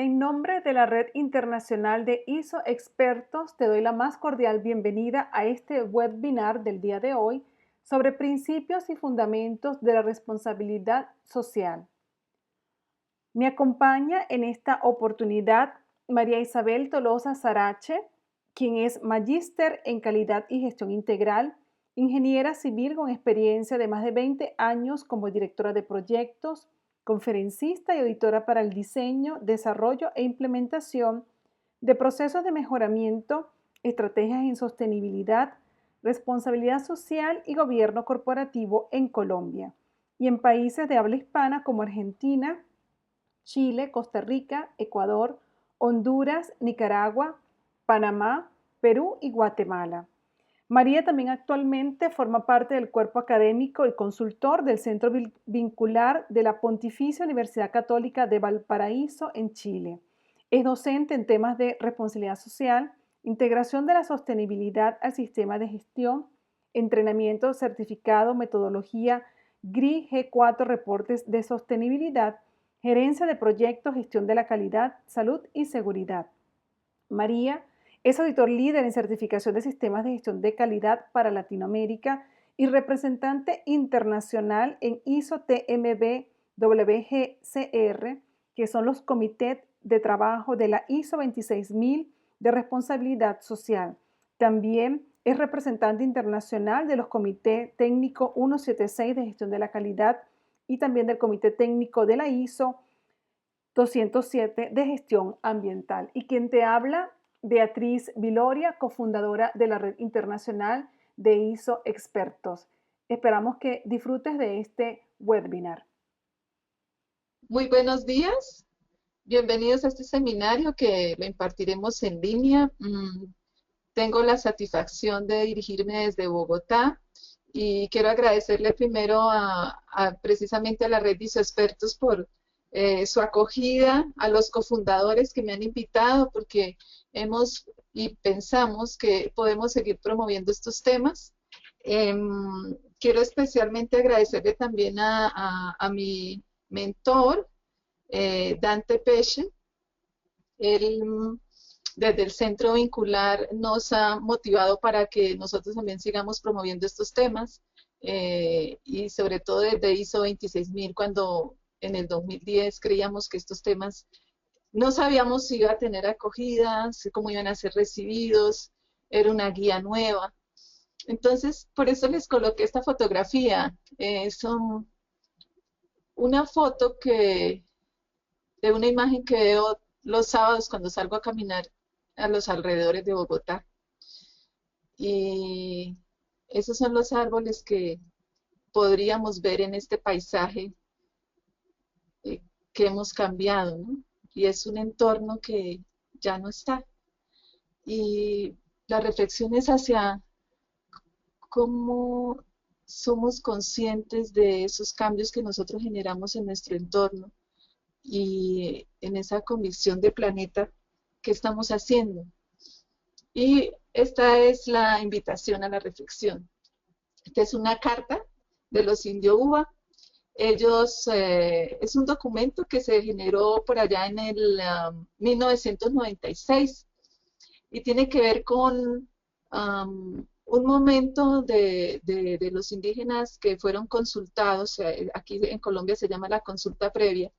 En nombre de la Red Internacional de ISO Expertos, te doy la más cordial bienvenida a este webinar del día de hoy sobre principios y fundamentos de la responsabilidad social. Me acompaña en esta oportunidad María Isabel Tolosa Sarache, quien es magíster en calidad y gestión integral, ingeniera civil con experiencia de más de 20 años como directora de proyectos, conferencista y auditora para el diseño, desarrollo e implementación de procesos de mejoramiento, estrategias en sostenibilidad, responsabilidad social y gobierno corporativo en Colombia y en países de habla hispana como Argentina, Chile, Costa Rica, Ecuador, Honduras, Nicaragua, Panamá, Perú y Guatemala. María también actualmente forma parte del cuerpo académico y consultor del Centro Vincular de la Pontificia Universidad Católica de Valparaíso en Chile. Es docente en temas de responsabilidad social, integración de la sostenibilidad al sistema de gestión, entrenamiento, certificado, metodología, GRI G4, reportes de sostenibilidad, gerencia de proyectos, gestión de la calidad, salud y seguridad. María es auditor líder en certificación de sistemas de gestión de calidad para Latinoamérica y representante internacional en ISO TMB WGCR, que son los comités de trabajo de la ISO 26000 de responsabilidad social. También es representante internacional de los comités técnico 176 de gestión de la calidad y también del comité técnico de la ISO 207 de gestión ambiental. Y quien te habla, Beatriz Viloria, cofundadora de la Red Internacional de ISO Expertos. Esperamos que disfrutes de este webinar. Muy buenos días, bienvenidos a este seminario que lo impartiremos en línea. Tengo la satisfacción de dirigirme desde Bogotá y quiero agradecerle primero precisamente a la Red de Expertos por su acogida, a los cofundadores que me han invitado porque hemos y pensamos que podemos seguir promoviendo estos temas. Quiero especialmente agradecerle también a mi mentor, Dante Pesce. Él, desde el Centro Vincular, nos ha motivado para que nosotros también sigamos promoviendo estos temas, y sobre todo desde ISO 26000, cuando en el 2010 creíamos que estos temas no sabíamos si iba a tener acogida, cómo iban a ser recibidos, era una guía nueva. Entonces, por eso les coloqué esta fotografía. Son una foto de una imagen que veo los sábados cuando salgo a caminar a los alrededores de Bogotá. Y esos son los árboles que podríamos ver en este paisaje que hemos cambiado, ¿no? Y es un entorno que ya no está. Y la reflexión es hacia cómo somos conscientes de esos cambios que nosotros generamos en nuestro entorno y en esa convicción de planeta que estamos haciendo. Y esta es la invitación a la reflexión. Esta es una carta de los Indio Uba. Ellos, es un documento que se generó por allá en el 1996 y tiene que ver con un momento de los indígenas que fueron consultados, aquí en Colombia se llama la consulta previa,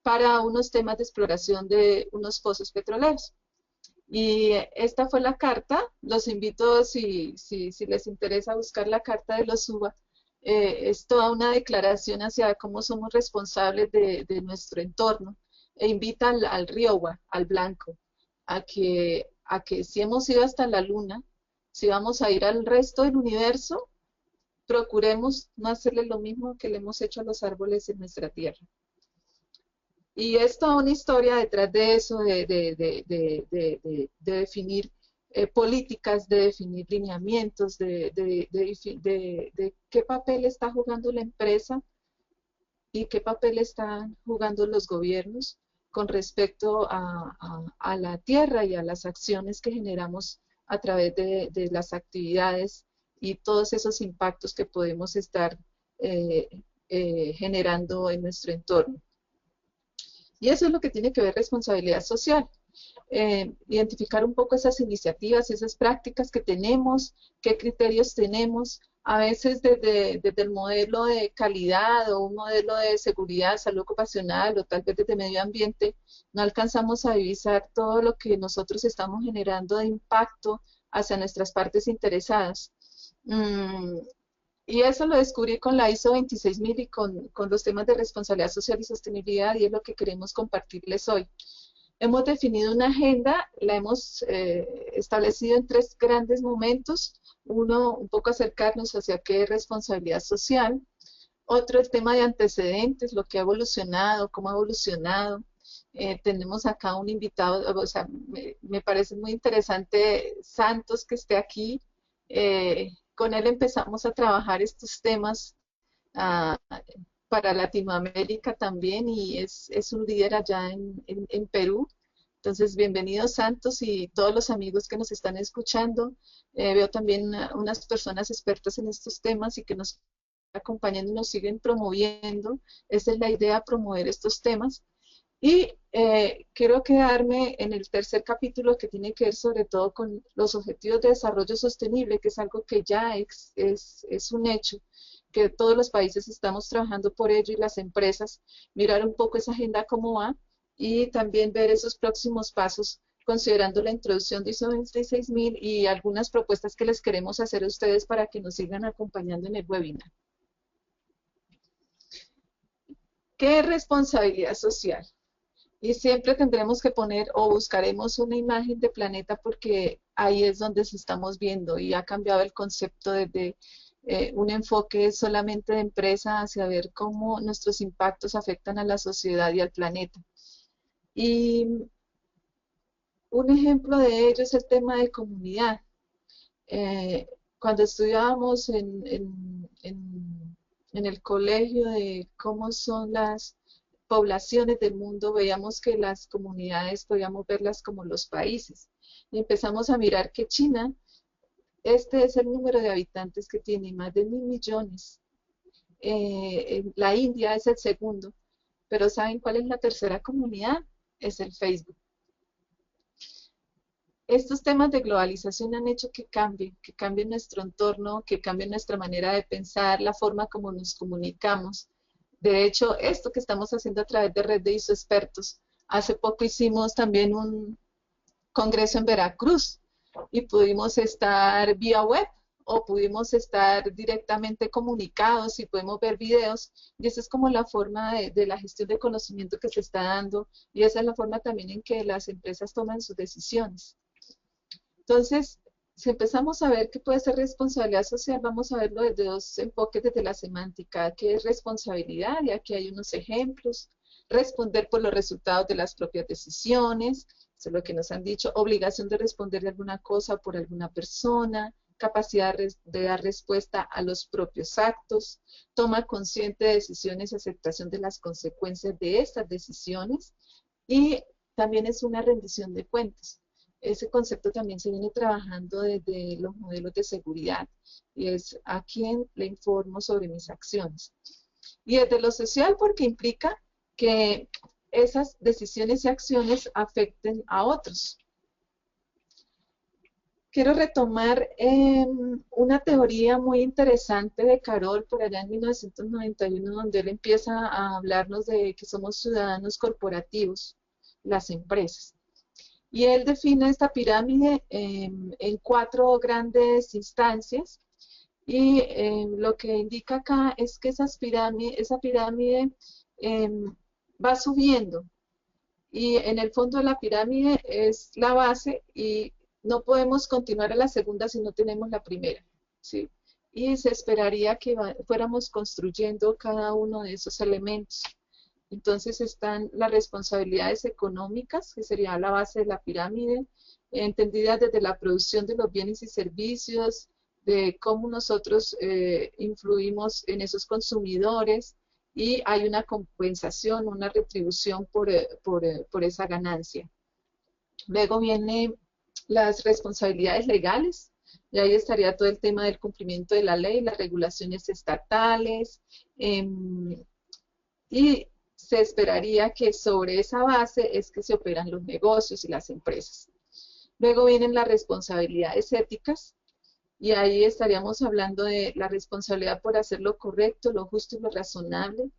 para unos temas de exploración de unos pozos petroleros. Y esta fue la carta. Los invito, si les interesa buscar la carta de los UBA. Es toda una declaración hacia cómo somos responsables de nuestro entorno e invita al Riowa, al blanco, a que si hemos ido hasta la luna, si vamos a ir al resto del universo, procuremos no hacerle lo mismo que le hemos hecho a los árboles en nuestra tierra. Y es toda una historia detrás de eso, de definir políticas, de definir lineamientos, de qué papel está jugando la empresa y qué papel están jugando los gobiernos con respecto a la tierra y a las acciones que generamos a través de las actividades y todos esos impactos que podemos estar generando en nuestro entorno. Y eso es lo que tiene que ver responsabilidad social. Identificar un poco esas iniciativas, esas prácticas que tenemos, qué criterios tenemos. A veces desde el modelo de calidad o un modelo de seguridad, salud ocupacional o tal vez desde medio ambiente, no alcanzamos a divisar todo lo que nosotros estamos generando de impacto hacia nuestras partes interesadas. Mm, y eso lo descubrí con la ISO 26000 y con los temas de responsabilidad social y sostenibilidad, y es lo que queremos compartirles hoy. Hemos definido una agenda, la hemos establecido en tres grandes momentos. Uno, un poco acercarnos hacia qué es responsabilidad social. Otro, el tema de antecedentes, lo que ha evolucionado, cómo ha evolucionado. Tenemos acá un invitado, o sea, me parece muy interesante Santos que esté aquí. Con él empezamos a trabajar estos temas ah, para Latinoamérica también y es un líder allá en Perú. Entonces, bienvenidos Santos y todos los amigos que nos están escuchando. Veo también unas personas expertas en estos temas y que nos acompañan y nos siguen promoviendo. Esa es la idea, promover estos temas. Y quiero quedarme en el tercer capítulo que tiene que ver sobre todo con los objetivos de desarrollo sostenible, que es algo que ya es un hecho, que todos los países estamos trabajando por ello y las empresas, mirar un poco esa agenda cómo va y también ver esos próximos pasos considerando la introducción de ISO 26000 y algunas propuestas que les queremos hacer a ustedes para que nos sigan acompañando en el webinar. ¿Qué es responsabilidad social? Y siempre tendremos que poner o buscaremos una imagen de planeta porque ahí es donde se estamos viendo y ha cambiado el concepto desde un enfoque solamente de empresa hacia ver cómo nuestros impactos afectan a la sociedad y al planeta. Y un ejemplo de ello es el tema de comunidad. Eh, Cuando estudiábamos en el colegio de cómo son las poblaciones del mundo, veíamos que las comunidades podíamos verlas como los países. Y empezamos a mirar que China, este es el número de habitantes que tiene, más de 1.000 millones. La India es el segundo, pero ¿saben cuál es la tercera comunidad? Es el Facebook. Estos temas de globalización han hecho que cambie nuestro entorno, que cambie nuestra manera de pensar, la forma como nos comunicamos. De hecho, esto que estamos haciendo a través de Red de ISO Expertos, hace poco hicimos también un congreso en Veracruz y pudimos estar vía web o pudimos estar directamente comunicados y podemos ver videos y esa es como la forma de la gestión de conocimiento que se está dando y esa es la forma también en que las empresas toman sus decisiones. Entonces, si empezamos a ver qué puede ser responsabilidad social, vamos a verlo desde dos enfoques, desde la semántica, qué es responsabilidad, y aquí hay unos ejemplos, responder por los resultados de las propias decisiones, eso es lo que nos han dicho, obligación de responder de alguna cosa por alguna persona, capacidad de dar respuesta a los propios actos, toma consciente de decisiones y aceptación de las consecuencias de estas decisiones, y también es una rendición de cuentas. Ese concepto también se viene trabajando desde los modelos de seguridad y es a quién le informo sobre mis acciones. Y desde lo social porque implica que esas decisiones y acciones afecten a otros. Quiero retomar una teoría muy interesante de Carol por allá en 1991, donde él empieza a hablarnos de que somos ciudadanos corporativos, las empresas. Y él define esta pirámide en cuatro grandes instancias y lo que indica acá es que esa pirámide va subiendo y en el fondo de la pirámide es la base y no podemos continuar a la segunda si no tenemos la primera, ¿sí? Y se esperaría que fuéramos construyendo cada uno de esos elementos. Entonces están las responsabilidades económicas, que sería la base de la pirámide, entendidas desde la producción de los bienes y servicios, de cómo nosotros influimos en esos consumidores y hay una compensación, una retribución por esa ganancia. Luego vienen las responsabilidades legales, y ahí estaría todo el tema del cumplimiento de la ley, las regulaciones estatales, y se esperaría que sobre esa base es que se operan los negocios y las empresas. Luego vienen las responsabilidades éticas, y ahí estaríamos hablando de la responsabilidad por hacer lo correcto, lo justo y lo razonable.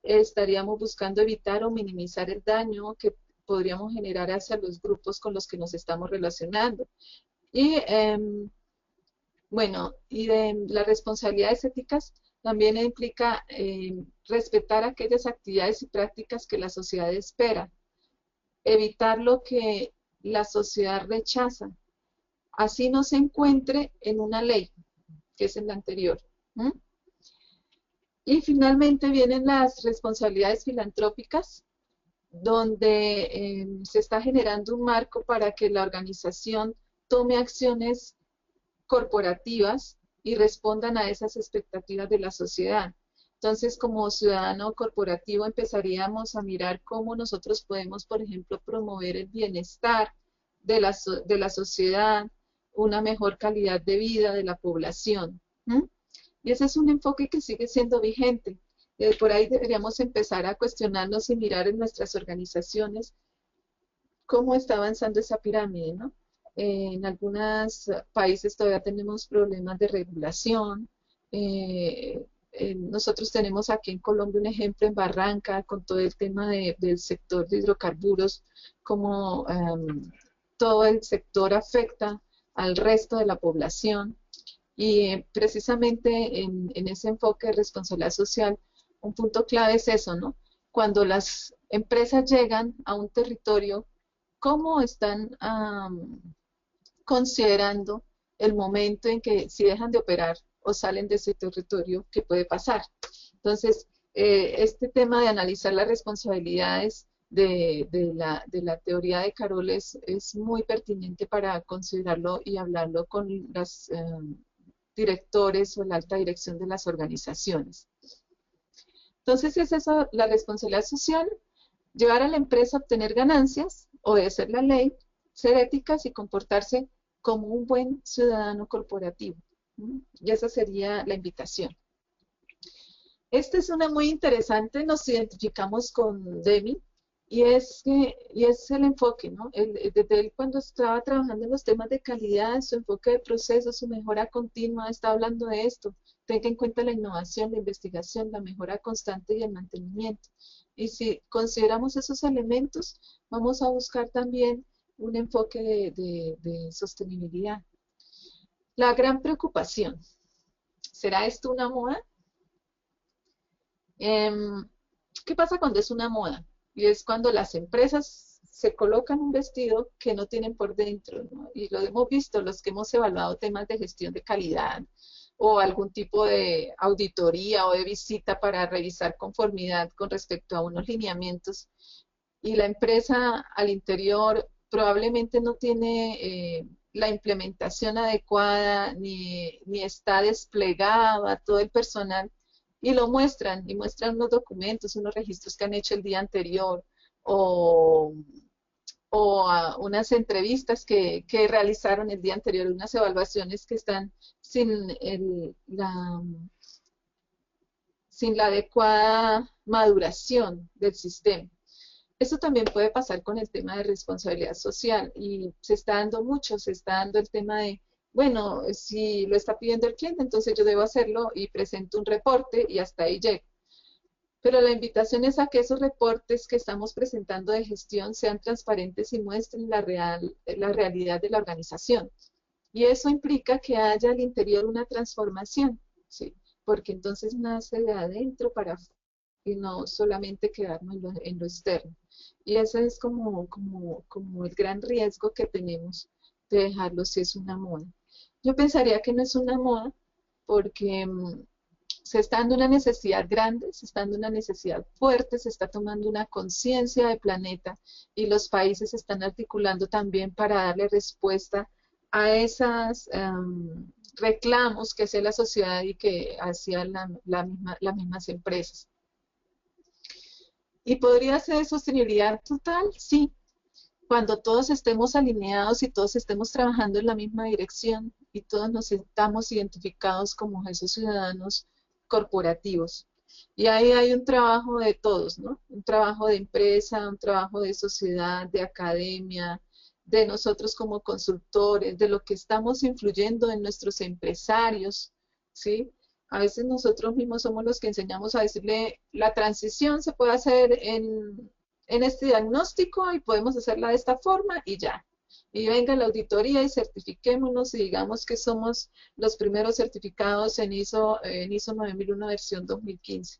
Estaríamos buscando evitar o minimizar el daño que podríamos generar hacia los grupos con los que nos estamos relacionando. Y bueno, y de las responsabilidades éticas también implica respetar aquellas actividades y prácticas que la sociedad espera, evitar lo que la sociedad rechaza, así no se encuentre en una ley, que es en la anterior. ¿Mm? Y finalmente vienen las responsabilidades filantrópicas, donde se está generando un marco para que la organización tome acciones corporativas y respondan a esas expectativas de la sociedad. Entonces, como ciudadano corporativo empezaríamos a mirar cómo nosotros podemos, por ejemplo, promover el bienestar de la sociedad, una mejor calidad de vida de la población. ¿Mm? Y ese es un enfoque que sigue siendo vigente. Por ahí deberíamos empezar a cuestionarnos y mirar en nuestras organizaciones cómo está avanzando esa pirámide, ¿no? En algunos países todavía tenemos problemas de regulación. Nosotros tenemos aquí en Colombia un ejemplo en Barranca con todo el tema del sector de hidrocarburos, como todo el sector afecta al resto de la población. Y precisamente en ese enfoque de responsabilidad social, un punto clave es eso, ¿no? Cuando las empresas llegan a un territorio, ¿cómo están considerando el momento en que si dejan de operar o salen de ese territorio, qué puede pasar? Entonces, este tema de analizar las responsabilidades de la teoría de Carol es muy pertinente para considerarlo y hablarlo con las directores o la alta dirección de las organizaciones. Entonces es eso, la responsabilidad social, llevar a la empresa a obtener ganancias, obedecer la ley, ser éticas y comportarse como un buen ciudadano corporativo. Y esa sería la invitación. Esta es una muy interesante, nos identificamos con Demi, y es el enfoque, ¿no? Desde él cuando estaba trabajando en los temas de calidad, su enfoque de proceso, su mejora continua, está hablando de esto. Tenga en cuenta la innovación, la investigación, la mejora constante y el mantenimiento. Y si consideramos esos elementos, vamos a buscar también un enfoque de sostenibilidad. La gran preocupación, ¿será esto una moda? ¿Qué pasa cuando es una moda? Y es cuando las empresas se colocan un vestido que no tienen por dentro, ¿no? Y lo hemos visto, los que hemos evaluado temas de gestión de calidad o algún tipo de auditoría o de visita para revisar conformidad con respecto a unos lineamientos. Y la empresa al interior probablemente no tiene la implementación adecuada ni está desplegada todo el personal y lo muestran, y muestran unos documentos, unos registros que han hecho el día anterior, o, unas entrevistas que realizaron el día anterior, unas evaluaciones que están sin sin la adecuada maduración del sistema. Eso también puede pasar con el tema de responsabilidad social y se está dando mucho, se está dando el tema de, bueno, si lo está pidiendo el cliente, entonces yo debo hacerlo y presento un reporte y hasta ahí llego. Pero la invitación es a que esos reportes que estamos presentando de gestión sean transparentes y muestren la realidad de la organización. Y eso implica que haya al interior una transformación, ¿sí? Porque entonces nace de adentro para afuera y no solamente quedarnos en lo externo. Y ese es como el gran riesgo que tenemos de dejarlo si es una moda. Yo pensaría que no es una moda porque se está dando una necesidad grande, se está dando una necesidad fuerte, se está tomando una conciencia del planeta y los países se están articulando también para darle respuesta a esos reclamos que hacía la sociedad y que hacían las mismas empresas. ¿Y podría ser sostenibilidad total? Sí, cuando todos estemos alineados y todos estemos trabajando en la misma dirección y todos nos estamos identificados como esos ciudadanos corporativos. Y ahí hay un trabajo de todos, ¿no? Un trabajo de empresa, un trabajo de sociedad, de academia, de nosotros como consultores, de lo que estamos influyendo en nuestros empresarios, ¿sí? A veces nosotros mismos somos los que enseñamos a decirle, la transición se puede hacer en este diagnóstico y podemos hacerla de esta forma y ya. Y venga la auditoría y certifiquémonos y digamos que somos los primeros certificados en ISO 9001 versión 2015,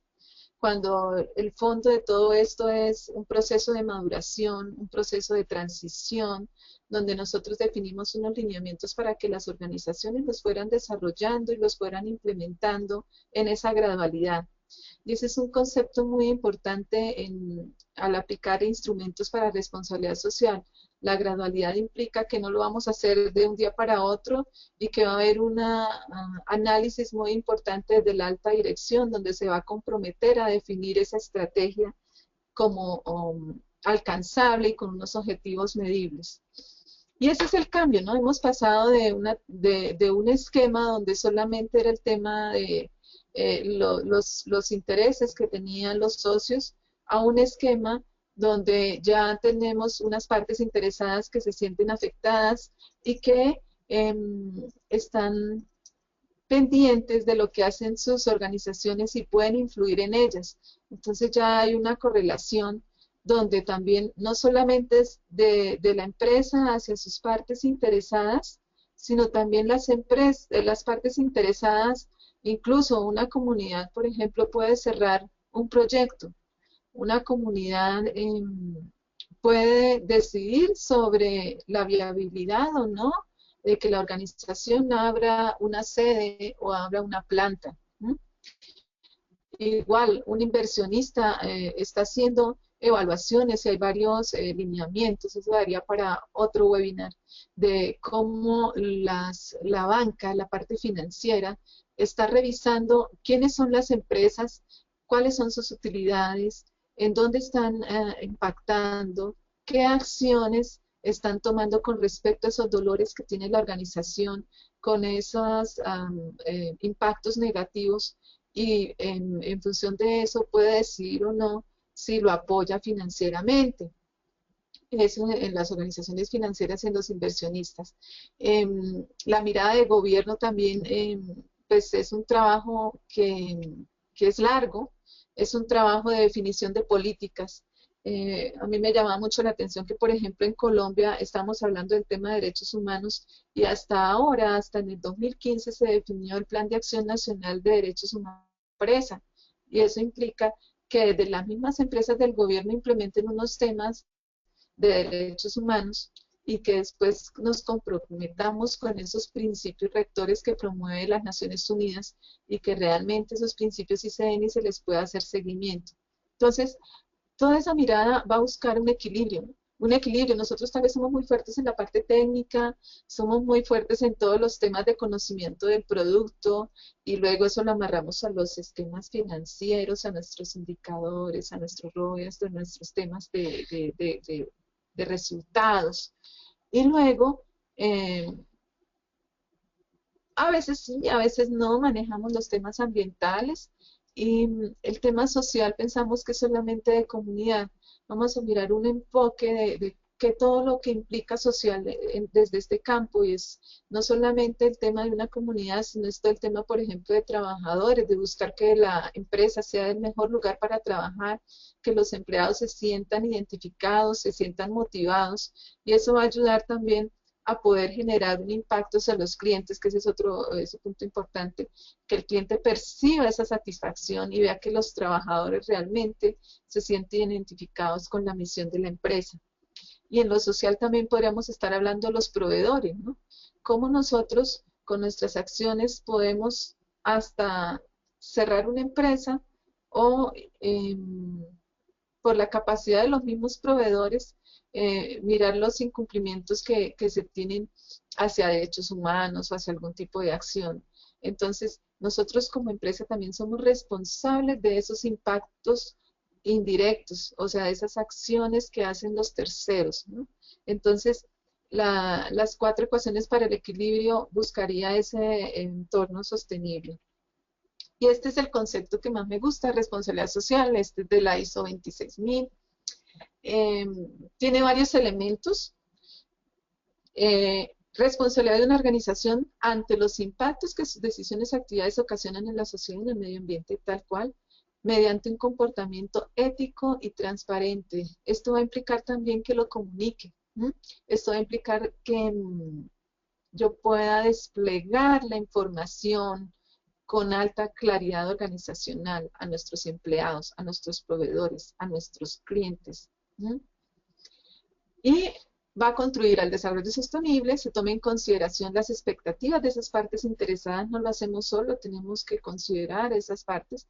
cuando el fondo de todo esto es un proceso de maduración, un proceso de transición, donde nosotros definimos unos lineamientos para que las organizaciones los fueran desarrollando y los fueran implementando en esa gradualidad. Y ese es un concepto muy importante al aplicar instrumentos para responsabilidad social. La gradualidad implica que no lo vamos a hacer de un día para otro y que va a haber un análisis muy importante desde la alta dirección donde se va a comprometer a definir esa estrategia como alcanzable y con unos objetivos medibles. Y ese es el cambio, ¿no? Hemos pasado de un esquema donde solamente era el tema de los intereses que tenían los socios a un esquema donde ya tenemos unas partes interesadas que se sienten afectadas y que están pendientes de lo que hacen sus organizaciones y pueden influir en ellas. Entonces ya hay una correlación donde también no solamente es de la empresa hacia sus partes interesadas, sino también las partes interesadas, incluso una comunidad, por ejemplo, puede cerrar un proyecto. Una comunidad puede decidir sobre la viabilidad o no de que la organización abra una sede o abra una planta. Igual, un inversionista está haciendo evaluaciones y hay varios lineamientos, eso daría para otro webinar, de cómo la banca, la parte financiera, está revisando quiénes son las empresas, cuáles son sus utilidades, en dónde están impactando, qué acciones están tomando con respecto a esos dolores que tiene la organización, con esos impactos negativos y en función de eso puede decidir o no si lo apoya financieramente. Eso en las organizaciones financieras y en los inversionistas. La mirada de gobierno también pues es un trabajo que es largo, es un trabajo de definición de políticas. A mí me llama mucho la atención que, por ejemplo, en Colombia estamos hablando del tema de derechos humanos y hasta ahora, hasta en el 2015, se definió el Plan de Acción Nacional de Derechos Humanos de la empresa. Y eso implica que desde las mismas empresas del gobierno implementen unos temas de derechos humanos y que después nos comprometamos con esos principios rectores que promueve las Naciones Unidas y que realmente esos principios sí se den y se les pueda hacer seguimiento. Entonces, toda esa mirada va a buscar un equilibrio, ¿no? Un equilibrio. Nosotros tal vez somos muy fuertes en la parte técnica, somos muy fuertes en todos los temas de conocimiento del producto y luego eso lo amarramos a los esquemas financieros, a nuestros indicadores, a nuestros ROIs, a nuestros temas de resultados. Y luego, a veces sí, a veces no, manejamos los temas ambientales y el tema social pensamos que es solamente de comunidad. Vamos a mirar un enfoque de que todo lo que implica social desde este campo y es no solamente el tema de una comunidad, sino es todo el tema, por ejemplo, de trabajadores, de buscar que la empresa sea el mejor lugar para trabajar, que los empleados se sientan identificados, se sientan motivados y eso va a ayudar también a poder generar un impacto hacia los clientes, que ese es ese punto importante, que el cliente perciba esa satisfacción y vea que los trabajadores realmente se sienten identificados con la misión de la empresa. Y en lo social también podríamos estar hablando de los proveedores, ¿no? Cómo nosotros con nuestras acciones podemos hasta cerrar una empresa o por la capacidad de los mismos proveedores, mirar los incumplimientos que se tienen hacia derechos humanos o hacia algún tipo de acción. Entonces, nosotros como empresa también somos responsables de esos impactos indirectos, o sea, de esas acciones que hacen los terceros, ¿no? Entonces, las cuatro ecuaciones para el equilibrio buscaría ese entorno sostenible. Y este es el concepto que más me gusta, responsabilidad social, este es de la ISO 26000. Eh, Tiene varios elementos. Responsabilidad de una organización ante los impactos que sus decisiones y actividades ocasionan en la sociedad y en el medio ambiente, tal cual, mediante un comportamiento ético y transparente. Esto va a implicar también que lo comunique. ¿M? Esto va a implicar que yo pueda desplegar la información con alta claridad organizacional a nuestros empleados, a nuestros proveedores, a nuestros clientes. ¿M? Y va a contribuir al desarrollo sostenible, se tome en consideración las expectativas de esas partes interesadas, no lo hacemos solo, tenemos que considerar esas partes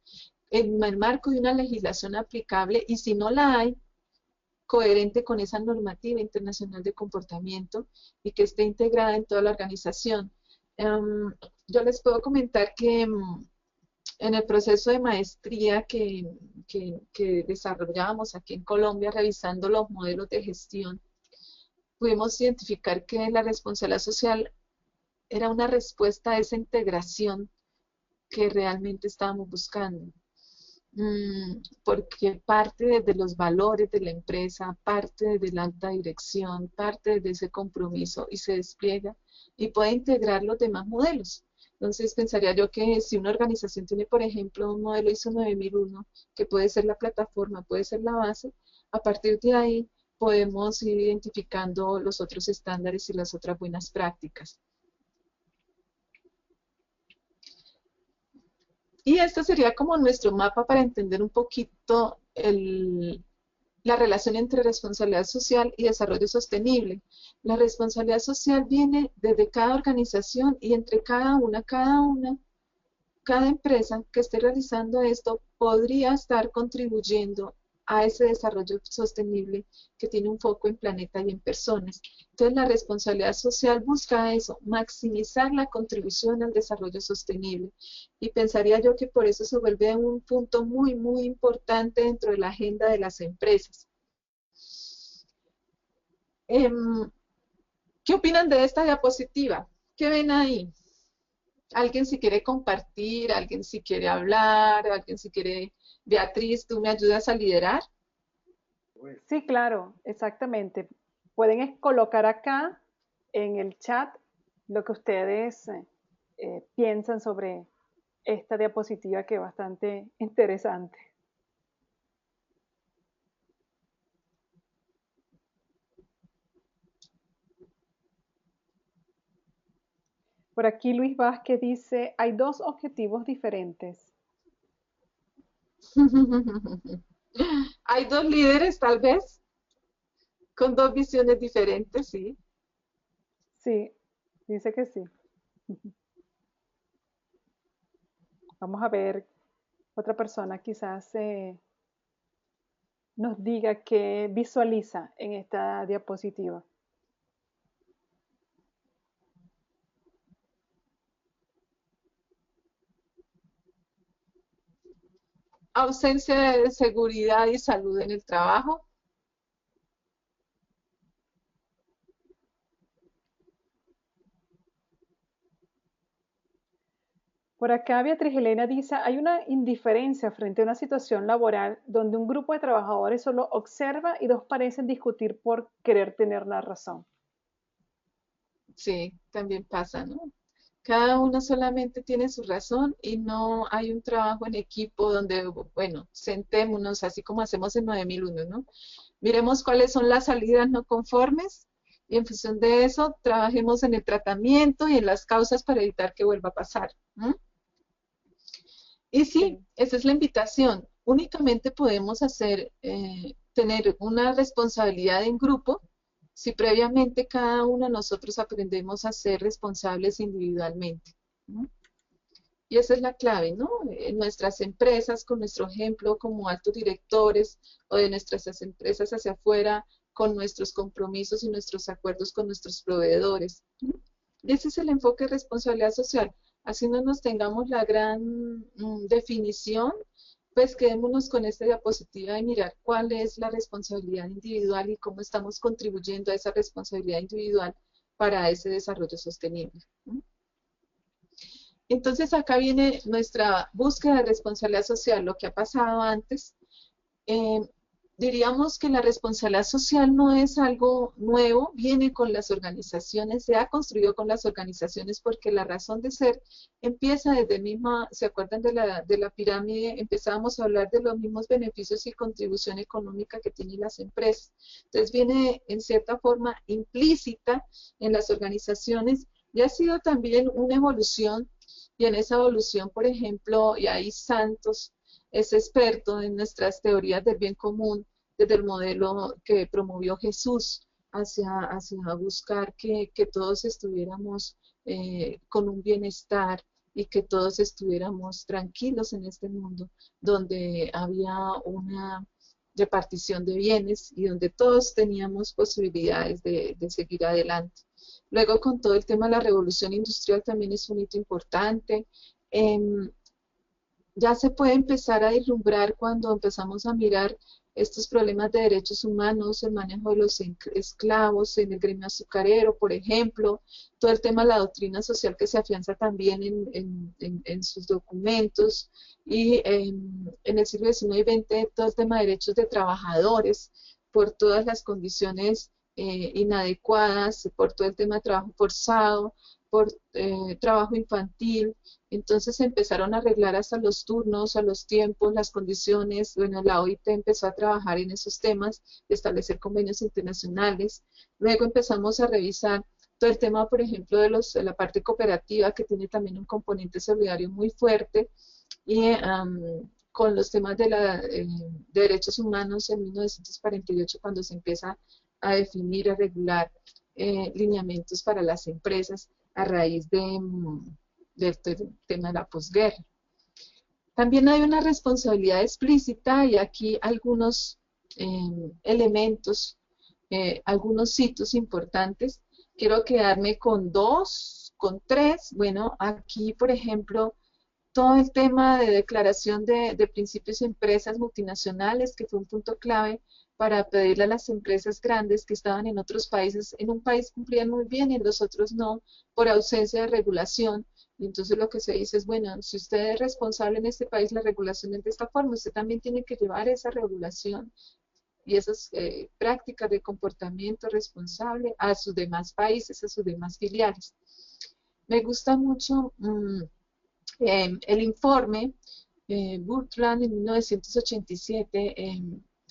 en el marco de una legislación aplicable y si no la hay, coherente con esa normativa internacional de comportamiento y que esté integrada en toda la organización. Yo les puedo comentar que en el proceso de maestría que desarrollamos aquí en Colombia, revisando los modelos de gestión, pudimos identificar que la responsabilidad social era una respuesta a esa integración que realmente estábamos buscando. Porque parte de los valores de la empresa, parte de la alta dirección, parte de ese compromiso y se despliega y puede integrar los demás modelos. Entonces pensaría yo que si una organización tiene, por ejemplo, un modelo ISO 9001, que puede ser la plataforma, puede ser la base, a partir de ahí podemos ir identificando los otros estándares y las otras buenas prácticas. Y este sería como nuestro mapa para entender un poquito la relación entre responsabilidad social y desarrollo sostenible. La responsabilidad social viene desde cada organización y entre cada empresa que esté realizando esto podría estar contribuyendo a ese desarrollo sostenible que tiene un foco en planeta y en personas. Entonces, la responsabilidad social busca eso, maximizar la contribución al desarrollo sostenible. Y pensaría yo que por eso se vuelve un punto muy, muy importante dentro de la agenda de las empresas. ¿Qué opinan de esta diapositiva? ¿Qué ven ahí? ¿Alguien si quiere compartir? ¿Alguien si quiere hablar? ¿Alguien si quiere? Beatriz, ¿tú me ayudas a liderar? Sí, claro, exactamente. Pueden colocar acá en el chat lo que ustedes piensan sobre esta diapositiva que es bastante interesante. Por aquí Luis Vázquez dice, hay dos objetivos diferentes. Hay dos líderes, tal vez, con dos visiones diferentes, sí. Sí, dice que sí. Vamos a ver, otra persona quizás nos diga qué visualiza en esta diapositiva. Ausencia de seguridad y salud en el trabajo. Por acá Beatriz Elena dice, hay una indiferencia frente a una situación laboral donde un grupo de trabajadores solo observa y dos parecen discutir por querer tener la razón. Sí, también pasa, ¿no? Cada uno solamente tiene su razón y no hay un trabajo en equipo donde, bueno, sentémonos, así como hacemos en 9001, ¿no? Miremos cuáles son las salidas no conformes y en función de eso trabajemos en el tratamiento y en las causas para evitar que vuelva a pasar. ¿M? Y sí, Sí. esa es la invitación. Únicamente podemos tener una responsabilidad en grupo si previamente cada uno de nosotros aprendemos a ser responsables individualmente. ¿No? Y esa es la clave, ¿no? En nuestras empresas, con nuestro ejemplo como altos directores o de nuestras empresas hacia afuera, con nuestros compromisos y nuestros acuerdos con nuestros proveedores. ¿No? Y ese es el enfoque de responsabilidad social. Así no nos tengamos la gran definición, pues quedémonos con esta diapositiva de mirar cuál es la responsabilidad individual y cómo estamos contribuyendo a esa responsabilidad individual para ese desarrollo sostenible. ¿No? Entonces acá viene nuestra búsqueda de responsabilidad social, lo que ha pasado antes. Eh, Diríamos que la responsabilidad social no es algo nuevo, viene con las organizaciones, se ha construido con las organizaciones porque la razón de ser empieza desde misma, ¿se acuerdan de la pirámide? Empezábamos a hablar de los mismos beneficios y contribución económica que tienen las empresas. Entonces viene en cierta forma implícita en las organizaciones y ha sido también una evolución y en esa evolución, por ejemplo, y ahí Santos es experto en nuestras teorías del bien común desde el modelo que promovió Jesús hacia buscar que todos estuviéramos con un bienestar y que todos estuviéramos tranquilos en este mundo donde había una repartición de bienes y donde todos teníamos posibilidades de seguir adelante. Luego, con todo el tema de la revolución industrial, también es un hito importante. Em, ya se puede empezar a vislumbrar cuando empezamos a mirar estos problemas de derechos humanos, el manejo de los esclavos en el gremio azucarero, por ejemplo, todo el tema de la doctrina social que se afianza también en sus documentos, y en el siglo XIX y XX todo el tema de derechos de trabajadores por todas las condiciones inadecuadas, por todo el tema de trabajo forzado, por trabajo infantil. Entonces empezaron a arreglar hasta los turnos, a los tiempos, las condiciones. Bueno, la OIT empezó a trabajar en esos temas, establecer convenios internacionales. Luego empezamos a revisar todo el tema, por ejemplo, de la parte cooperativa, que tiene también un componente solidario muy fuerte, y con los temas de derechos humanos en 1948, cuando se empieza a definir, a regular lineamientos para las empresas a raíz del tema de la posguerra. También hay una responsabilidad explícita y aquí algunos elementos, algunos hitos importantes. Quiero quedarme con dos, con tres. Bueno, aquí, por ejemplo, todo el tema de declaración de principios de empresas multinacionales, que fue un punto clave para pedirle a las empresas grandes que estaban en otros países, en un país cumplían muy bien y en los otros no, por ausencia de regulación. Y entonces lo que se dice es, bueno, si usted es responsable en este país, la regulación es de esta forma, usted también tiene que llevar esa regulación y esas prácticas de comportamiento responsable a sus demás países, a sus demás filiales. Me gusta mucho el informe Brundtland en 1987.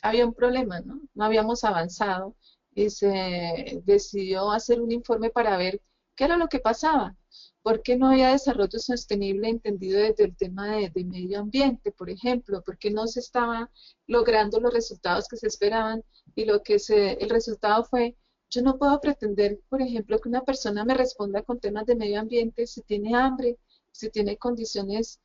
Había un problema, ¿no? No habíamos avanzado y se decidió hacer un informe para ver qué era lo que pasaba, por qué no había desarrollo sostenible entendido desde el tema de medio ambiente, por ejemplo, por qué no se estaban logrando los resultados que se esperaban y el resultado fue: yo no puedo pretender, por ejemplo, que una persona me responda con temas de medio ambiente si tiene hambre, si tiene condiciones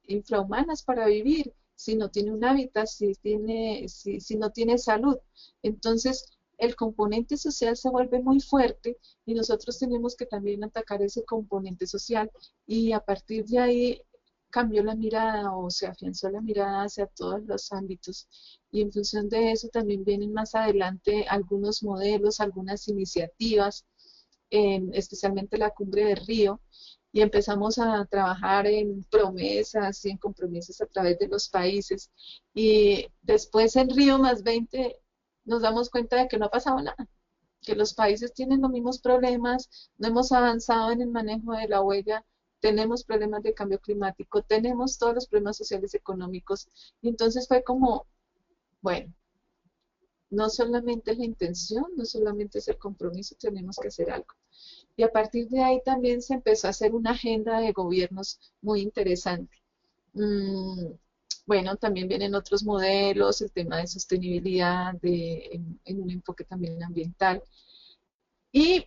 infrahumanas para vivir, si no tiene un hábitat, si no tiene salud. Entonces, el componente social se vuelve muy fuerte y nosotros tenemos que también atacar ese componente social, y a partir de ahí cambió la mirada o se afianzó la mirada hacia todos los ámbitos, y en función de eso también vienen más adelante algunos modelos, algunas iniciativas, especialmente la Cumbre de Río, y empezamos a trabajar en promesas y en compromisos a través de los países. Y después en Río más 20 nos damos cuenta de que no ha pasado nada, que los países tienen los mismos problemas, no hemos avanzado en el manejo de la huella, tenemos problemas de cambio climático, tenemos todos los problemas sociales y económicos. Y entonces fue como, bueno, no solamente es la intención, no solamente es el compromiso, tenemos que hacer algo. Y a partir de ahí también se empezó a hacer una agenda de gobiernos muy interesante. Mm, bueno, también vienen otros modelos, el tema de sostenibilidad, en un enfoque también ambiental. Y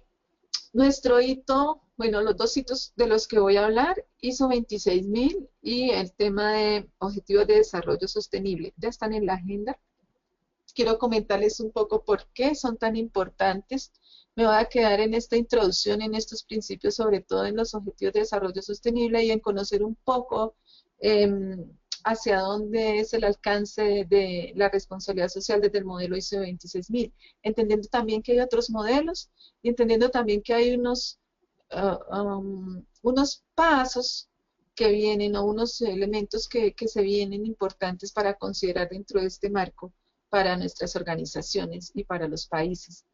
nuestro hito, bueno, los dos hitos de los que voy a hablar, ISO 26000 y el tema de Objetivos de Desarrollo Sostenible, ya están en la agenda. Quiero comentarles un poco por qué son tan importantes. Me voy a quedar en esta introducción, en estos principios, sobre todo en los Objetivos de Desarrollo Sostenible, y en conocer un poco hacia dónde es el alcance de la responsabilidad social desde el modelo ISO 26000, entendiendo también que hay otros modelos y entendiendo también que hay unos unos pasos que vienen o unos elementos que se vienen importantes para considerar dentro de este marco para nuestras organizaciones y para los países.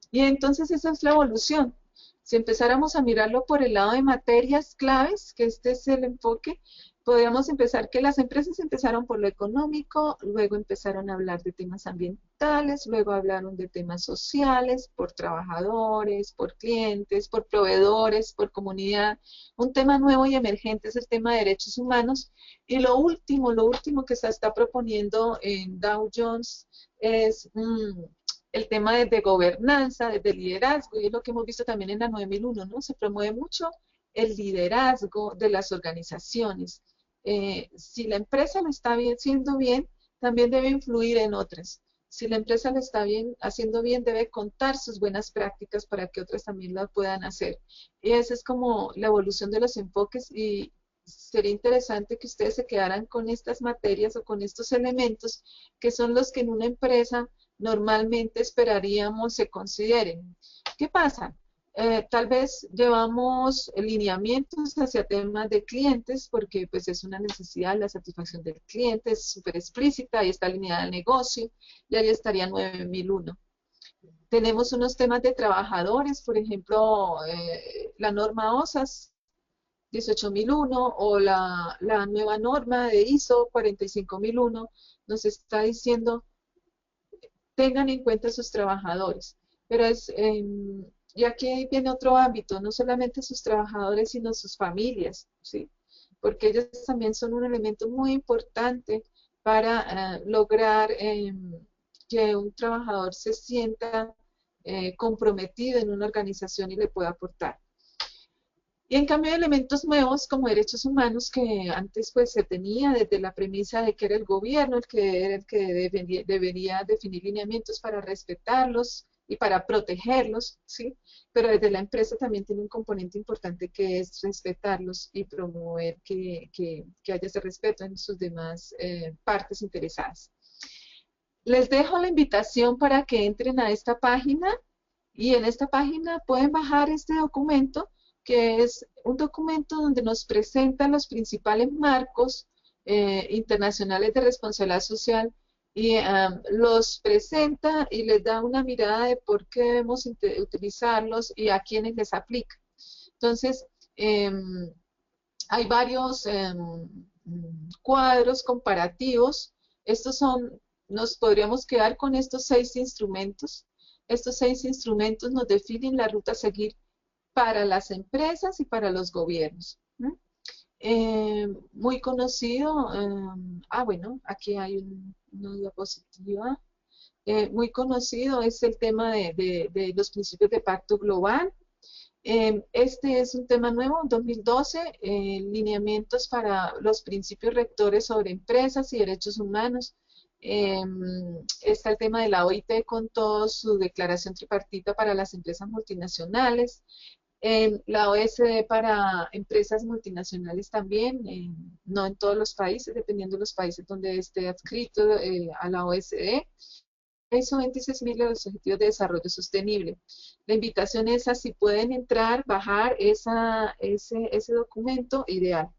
Y entonces esa es la evolución. Si empezáramos a mirarlo por el lado de materias claves, que este es el enfoque, podríamos empezar que las empresas empezaron por lo económico, luego empezaron a hablar de temas ambientales, luego hablaron de temas sociales, por trabajadores, por clientes, por proveedores, por comunidad. Un tema nuevo y emergente es el tema de derechos humanos. Y lo último que se está proponiendo en Dow Jones es el tema de gobernanza, de liderazgo, y es lo que hemos visto también en la 9001, ¿no? Se promueve mucho el liderazgo de las organizaciones. Si la empresa lo está haciendo bien, también debe influir en otras. Si la empresa lo está haciendo bien, debe contar sus buenas prácticas para que otras también lo puedan hacer. Y esa es como la evolución de los enfoques y sería interesante que ustedes se quedaran con estas materias o con estos elementos que son los que en una empresa normalmente esperaríamos se consideren. ¿Qué pasa? Tal vez llevamos lineamientos hacia temas de clientes porque pues es una necesidad, la satisfacción del cliente es súper explícita, ahí está alineada al negocio y ahí estaría 9001. Tenemos unos temas de trabajadores, por ejemplo, la norma OSAS 18001 o la nueva norma de ISO 45001 nos está diciendo tengan en cuenta a sus trabajadores. Pero y aquí viene otro ámbito, no solamente sus trabajadores, sino sus familias, ¿sí? Porque ellos también son un elemento muy importante para lograr que un trabajador se sienta comprometido en una organización y le pueda aportar. Y en cambio elementos nuevos como derechos humanos que antes pues se tenía desde la premisa de que era el gobierno el que era el que debería definir lineamientos para respetarlos y para protegerlos, ¿sí? Pero desde la empresa también tiene un componente importante que es respetarlos y promover que haya ese respeto en sus demás partes interesadas. Les dejo la invitación para que entren a esta página y en esta página pueden bajar este documento, que es un documento donde nos presenta los principales marcos internacionales de responsabilidad social y los presenta y les da una mirada de por qué debemos utilizarlos y a quiénes les aplica. Entonces, hay varios cuadros comparativos. Nos podríamos quedar con estos 6 instrumentos. Estos 6 instrumentos nos definen la ruta a seguir para las empresas y para los gobiernos. Muy conocido, bueno, aquí hay una diapositiva. Muy conocido es el tema de los principios de pacto global. Este es un tema nuevo, 2012, lineamientos para los principios rectores sobre empresas y derechos humanos. Está el tema de la OIT con toda su declaración tripartita para las empresas multinacionales. La OSD para empresas multinacionales también, no en todos los países, dependiendo de los países donde esté adscrito a la OSD. Son índices de los Objetivos de Desarrollo Sostenible. La invitación es a si pueden entrar, bajar ese documento, ideal.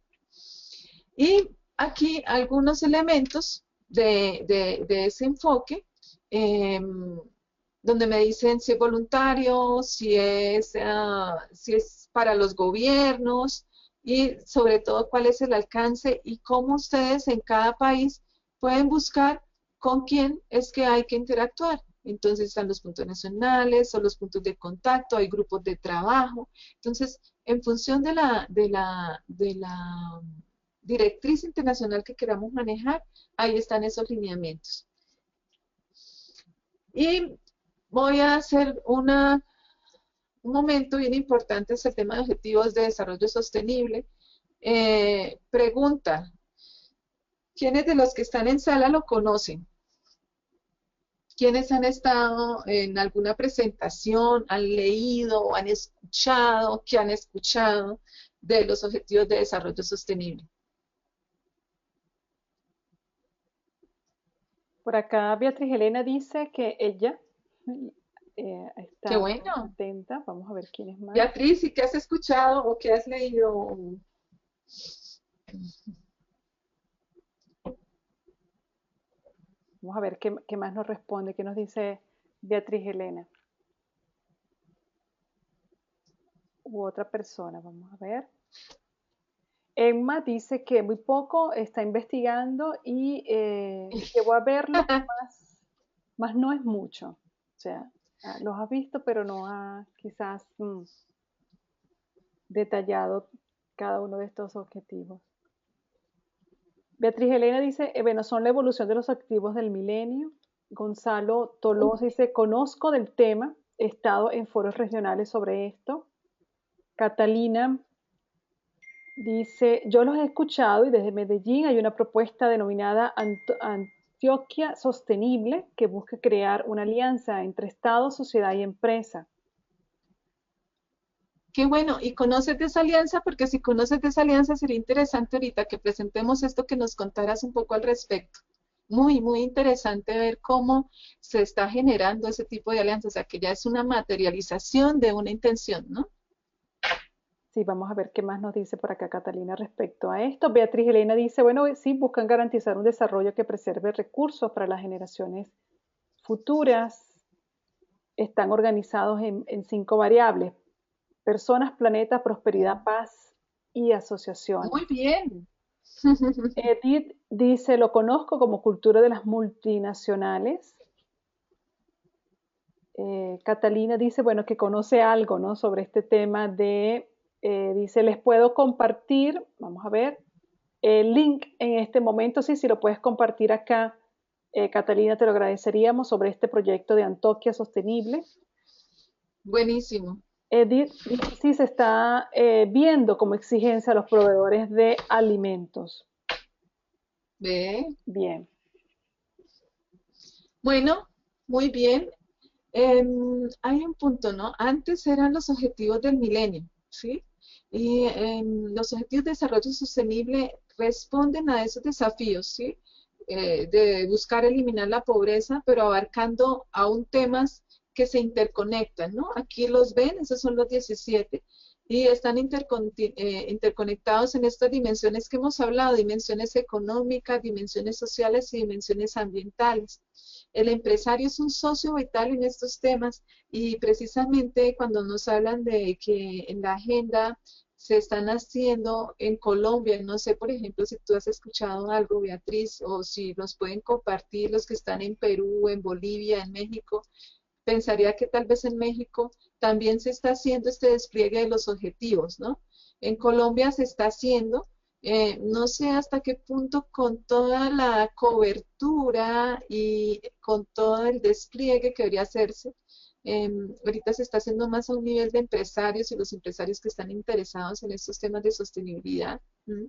Y aquí algunos elementos de ese enfoque, donde me dicen si es voluntario, si es para los gobiernos y sobre todo cuál es el alcance y cómo ustedes en cada país pueden buscar con quién es que hay que interactuar. Entonces están los puntos nacionales o los puntos de contacto, hay grupos de trabajo. Entonces, en función de la directriz internacional que queramos manejar, ahí están esos lineamientos. Y voy a hacer un momento bien importante, es el tema de objetivos de desarrollo sostenible. Pregunta, ¿quiénes de los que están en sala lo conocen? ¿Quiénes han estado en alguna presentación, han leído, han escuchado, qué han escuchado de los objetivos de desarrollo sostenible? Por acá Beatriz Elena dice que ella Qué está bueno. atenta. Vamos a ver quién es más. Beatriz, ¿y qué has escuchado o qué has leído? Vamos a ver qué más nos responde, qué nos dice Beatriz Elena u otra persona. Vamos a ver. Emma dice que muy poco está investigando y llegó a verlos, más no es mucho. O sea, los ha visto, pero no ha quizás detallado cada uno de estos objetivos. Beatriz Elena dice, bueno, son la evolución de los activos del milenio. Gonzalo Tolosa dice, conozco del tema, he estado en foros regionales sobre esto. Catalina dice, yo los he escuchado y desde Medellín hay una propuesta denominada Antioquia Sostenible que busca crear una alianza entre Estado, sociedad y empresa. Qué bueno, y conoces de esa alianza, porque si conoces de esa alianza sería interesante ahorita que presentemos esto, que nos contaras un poco al respecto. Muy, muy interesante ver cómo se está generando ese tipo de alianza, o sea, que ya es una materialización de una intención, ¿no? Sí, vamos a ver qué más nos dice por acá Catalina respecto a esto. Beatriz Elena dice, bueno, sí, buscan garantizar un desarrollo que preserve recursos para las generaciones futuras. Están organizados en 5 variables: personas, planeta, prosperidad, paz y asociaciones. Muy bien. Edith dice, lo conozco como cultura de las multinacionales. Catalina dice, bueno, que conoce algo, ¿no? Sobre este tema dice, les puedo compartir, vamos a ver, el link en este momento, sí, si lo puedes compartir acá, Catalina, te lo agradeceríamos, sobre este proyecto de Antoquia Sostenible. Buenísimo. Edith dice, sí, se está viendo como exigencia a los proveedores de alimentos. Ve. Bien. Bueno, muy bien. Hay un punto, ¿no? Antes eran los objetivos del milenio, ¿sí? Y los objetivos de desarrollo sostenible responden a esos desafíos, ¿sí? De buscar eliminar la pobreza, pero abarcando aún temas que se interconectan, ¿no? Aquí los ven, esos son los 17, y están interconectados en estas dimensiones que hemos hablado, dimensiones económicas, dimensiones sociales y dimensiones ambientales. El empresario es un socio vital en estos temas y precisamente cuando nos hablan de que en la agenda se están haciendo en Colombia, no sé, por ejemplo, si tú has escuchado algo, Beatriz, o si nos pueden compartir los que están en Perú, en Bolivia, en México, pensaría que tal vez en México también se está haciendo este despliegue de los objetivos, ¿no? En Colombia se está haciendo, no sé hasta qué punto con toda la cobertura y con todo el despliegue que debería hacerse. Ahorita se está haciendo más a un nivel de empresarios y los empresarios que están interesados en estos temas de sostenibilidad. ¿M?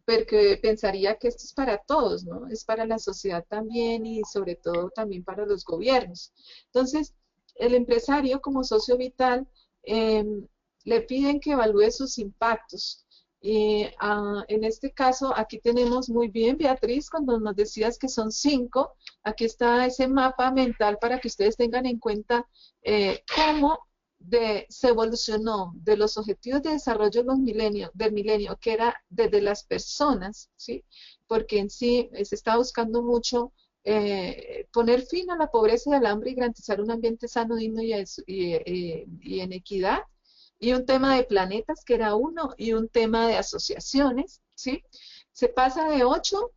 Porque pensaría que esto es para todos, ¿no? Es para la sociedad también y sobre todo también para los gobiernos. Entonces, el empresario como socio vital eh, le piden que evalúe sus impactos. Y en este caso, aquí tenemos muy bien, Beatriz, cuando nos decías que son 5, aquí está ese mapa mental para que ustedes tengan en cuenta cómo se evolucionó de los objetivos de desarrollo de del milenio, que era desde las personas, ¿sí? Porque en sí se está buscando mucho poner fin a la pobreza y al hambre y garantizar un ambiente sano, digno y en equidad. Y un tema de planetas, que era uno, y un tema de asociaciones, ¿sí? Se pasa de 8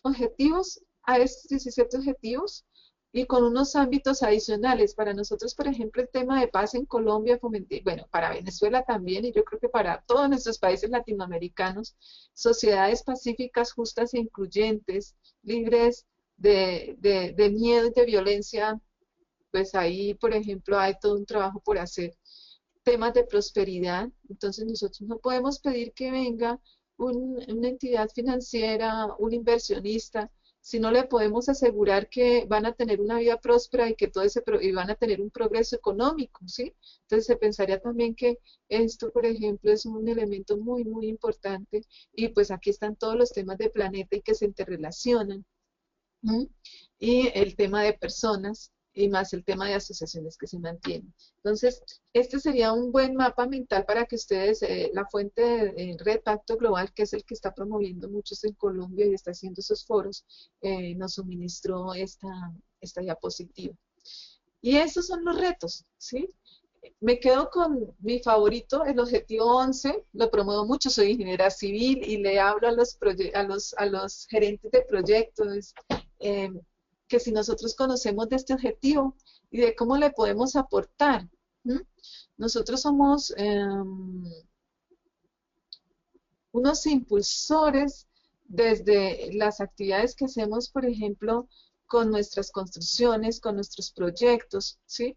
objetivos a estos 17 objetivos y con unos ámbitos adicionales. Para nosotros, por ejemplo, el tema de paz en Colombia, bueno, para Venezuela también, y yo creo que para todos nuestros países latinoamericanos, sociedades pacíficas, justas e incluyentes, libres de miedo y de violencia, pues ahí, por ejemplo, hay todo un trabajo por hacer. Temas de prosperidad, entonces nosotros no podemos pedir que venga una entidad financiera, un inversionista, si no le podemos asegurar que van a tener una vida próspera y que y van a tener un progreso económico, ¿sí? Entonces se pensaría también que esto, por ejemplo, es un elemento muy, muy importante y pues aquí están todos los temas de planeta y que se interrelacionan. ¿Mm? Y el tema de personas. y más el tema de asociaciones que se mantienen. Entonces, este sería un buen mapa mental para que ustedes, la fuente de Red Pacto Global, que es el que está promoviendo muchos en Colombia y está haciendo esos foros, nos suministró esta diapositiva. Y esos son los retos, ¿sí? Me quedo con mi favorito, el objetivo 11, lo promuevo mucho, soy ingeniera civil y le hablo a los gerentes de proyectos, eh, que si nosotros conocemos de este objetivo y de cómo le podemos aportar. ¿M? Nosotros somos unos impulsores desde las actividades que hacemos, por ejemplo, con nuestras construcciones, con nuestros proyectos, ¿sí?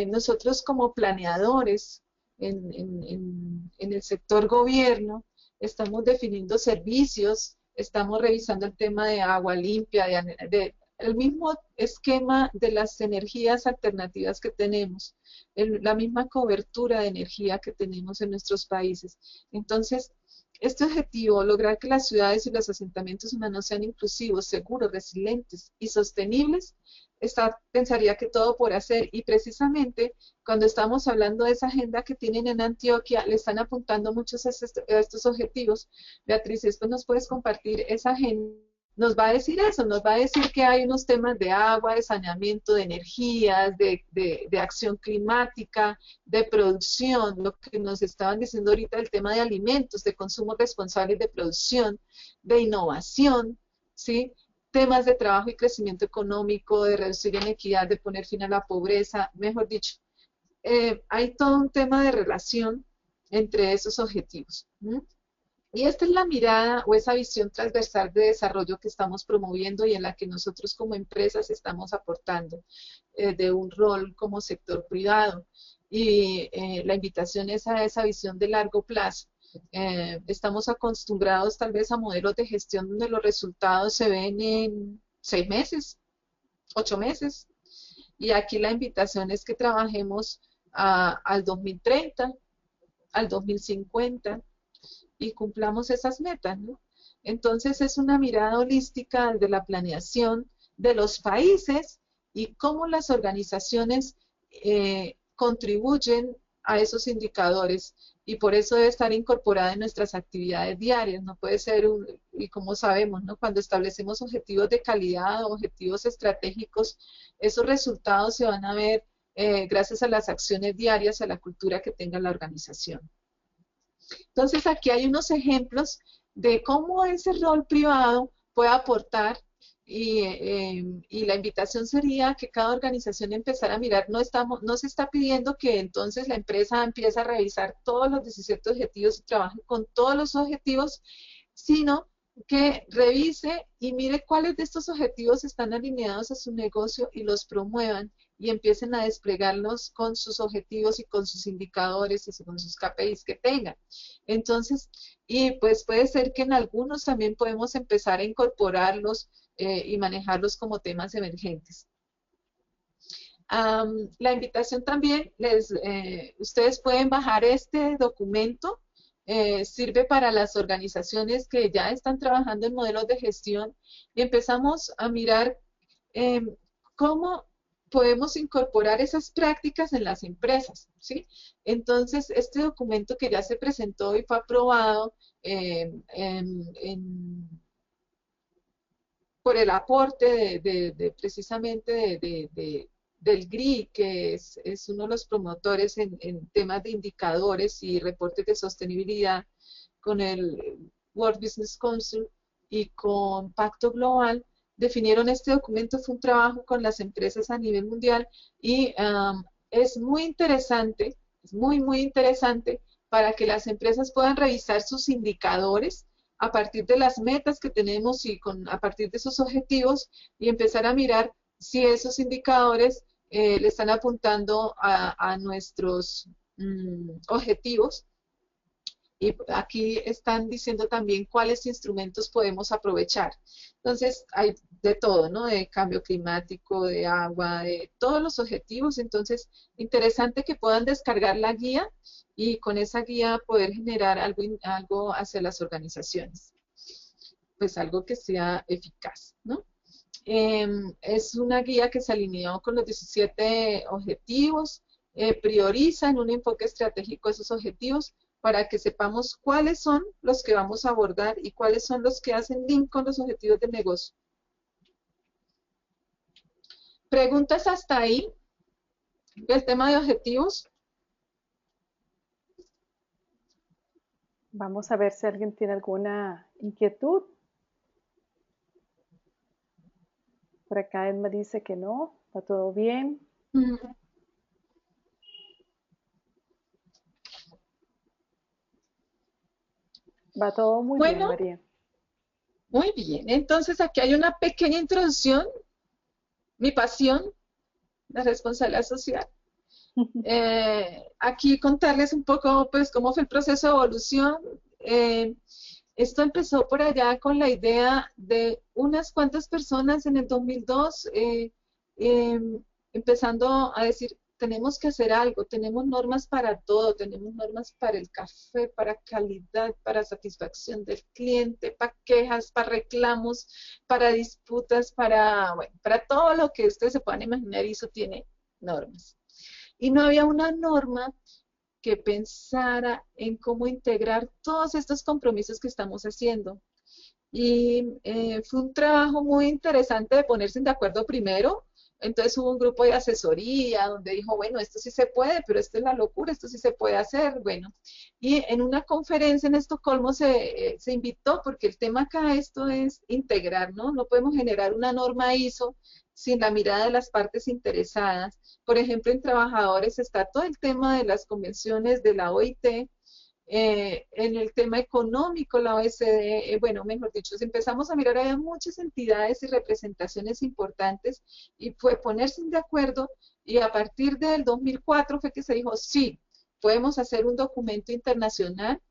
Nosotros como planeadores en el sector gobierno, estamos definiendo servicios, estamos revisando el tema de agua limpia, el mismo esquema de las energías alternativas que tenemos, la misma cobertura de energía que tenemos en nuestros países. Entonces, este objetivo, lograr que las ciudades y los asentamientos humanos sean inclusivos, seguros, resilientes y sostenibles, pensaría que todo por hacer. Y precisamente cuando estamos hablando de esa agenda que tienen en Antioquia, le están apuntando muchos a estos objetivos. Beatriz, después nos puedes compartir esa agenda. Nos va a decir eso, nos va a decir que hay unos temas de agua, de saneamiento, de energías, de acción climática, de producción, lo que nos estaban diciendo ahorita, el tema de alimentos, de consumo responsable y de producción, de innovación, ¿sí? Temas de trabajo y crecimiento económico, de reducir inequidad, de poner fin a la pobreza, mejor dicho, hay todo un tema de relación entre esos objetivos. ¿Mm? Y esta es la mirada o esa visión transversal de desarrollo que estamos promoviendo y en la que nosotros como empresas estamos aportando de un rol como sector privado. Y la invitación es a esa visión de largo plazo. Estamos acostumbrados tal vez a modelos de gestión donde los resultados se ven en 6 meses, 8 meses. Y aquí la invitación es que trabajemos al 2030, al 2050 y cumplamos esas metas, ¿no? Entonces es una mirada holística de la planeación de los países y cómo las organizaciones contribuyen a esos indicadores y por eso debe estar incorporada en nuestras actividades diarias, no puede ser, y como sabemos, ¿no? Cuando establecemos objetivos de calidad o objetivos estratégicos, esos resultados se van a ver gracias a las acciones diarias, a la cultura que tenga la organización. Entonces aquí hay unos ejemplos de cómo ese rol privado puede aportar y la invitación sería que cada organización empezara a mirar, no se está pidiendo que entonces la empresa empiece a revisar todos los 17 objetivos y trabaje con todos los objetivos, sino que revise y mire cuáles de estos objetivos están alineados a su negocio y los promuevan y empiecen a desplegarlos con sus objetivos y con sus indicadores y con sus KPIs que tengan. Entonces, y pues puede ser que en algunos también podemos empezar a incorporarlos y manejarlos como temas emergentes. La invitación también, ustedes pueden bajar este documento, sirve para las organizaciones que ya están trabajando en modelos de gestión y empezamos a mirar cómo podemos incorporar esas prácticas en las empresas, ¿sí? Entonces, este documento que ya se presentó y fue aprobado por el aporte precisamente del GRI, que es uno de los promotores en temas de indicadores y reportes de sostenibilidad, con el World Business Council y con Pacto Global, definieron este documento. Fue un trabajo con las empresas a nivel mundial y es muy interesante, es muy, muy interesante para que las empresas puedan revisar sus indicadores a partir de las metas que tenemos y a partir de esos objetivos y empezar a mirar si esos indicadores le están apuntando a nuestros objetivos. Y aquí están diciendo también cuáles instrumentos podemos aprovechar. Entonces, hay de todo, ¿no? De cambio climático, de agua, de todos los objetivos. Entonces, interesante que puedan descargar la guía y con esa guía poder generar algo hacia las organizaciones. Pues algo que sea eficaz, ¿no? Es una guía que se alineó con los 17 objetivos, prioriza en un enfoque estratégico esos objetivos para que sepamos cuáles son los que vamos a abordar y cuáles son los que hacen link con los objetivos del negocio. ¿Preguntas hasta ahí del tema de objetivos? Vamos a ver si alguien tiene alguna inquietud. Por acá Edma dice que no, está todo bien. Va todo muy bien, Bueno, María. muy bien. Entonces aquí hay una pequeña introducción. Mi pasión, la responsabilidad social. Aquí contarles un poco, pues, cómo fue el proceso de evolución. Esto empezó por allá con la idea de unas cuantas personas en el 2002, eh, empezando a decir, tenemos que hacer algo, tenemos normas para todo, tenemos normas para el café, para calidad, para satisfacción del cliente, para quejas, para reclamos, para disputas, bueno, para todo lo que ustedes se puedan imaginar, y eso tiene normas. Y no había una norma que pensara en cómo integrar todos estos compromisos que estamos haciendo. Y fue un trabajo muy interesante de ponerse de acuerdo primero. Entonces hubo un grupo de asesoría donde dijo, bueno, esto sí se puede, pero esto es la locura, esto sí se puede hacer. Bueno, y en una conferencia en Estocolmo se invitó, porque el tema acá esto es integrar, ¿no? No podemos generar una norma ISO sin la mirada de las partes interesadas. Por ejemplo, en trabajadores está todo el tema de las convenciones de la OIT, en el tema económico, la OECD, bueno, mejor dicho, si empezamos a mirar, había muchas entidades y representaciones importantes, y fue ponerse de acuerdo, y a partir del 2004 fue que se dijo, sí, podemos hacer un documento internacional.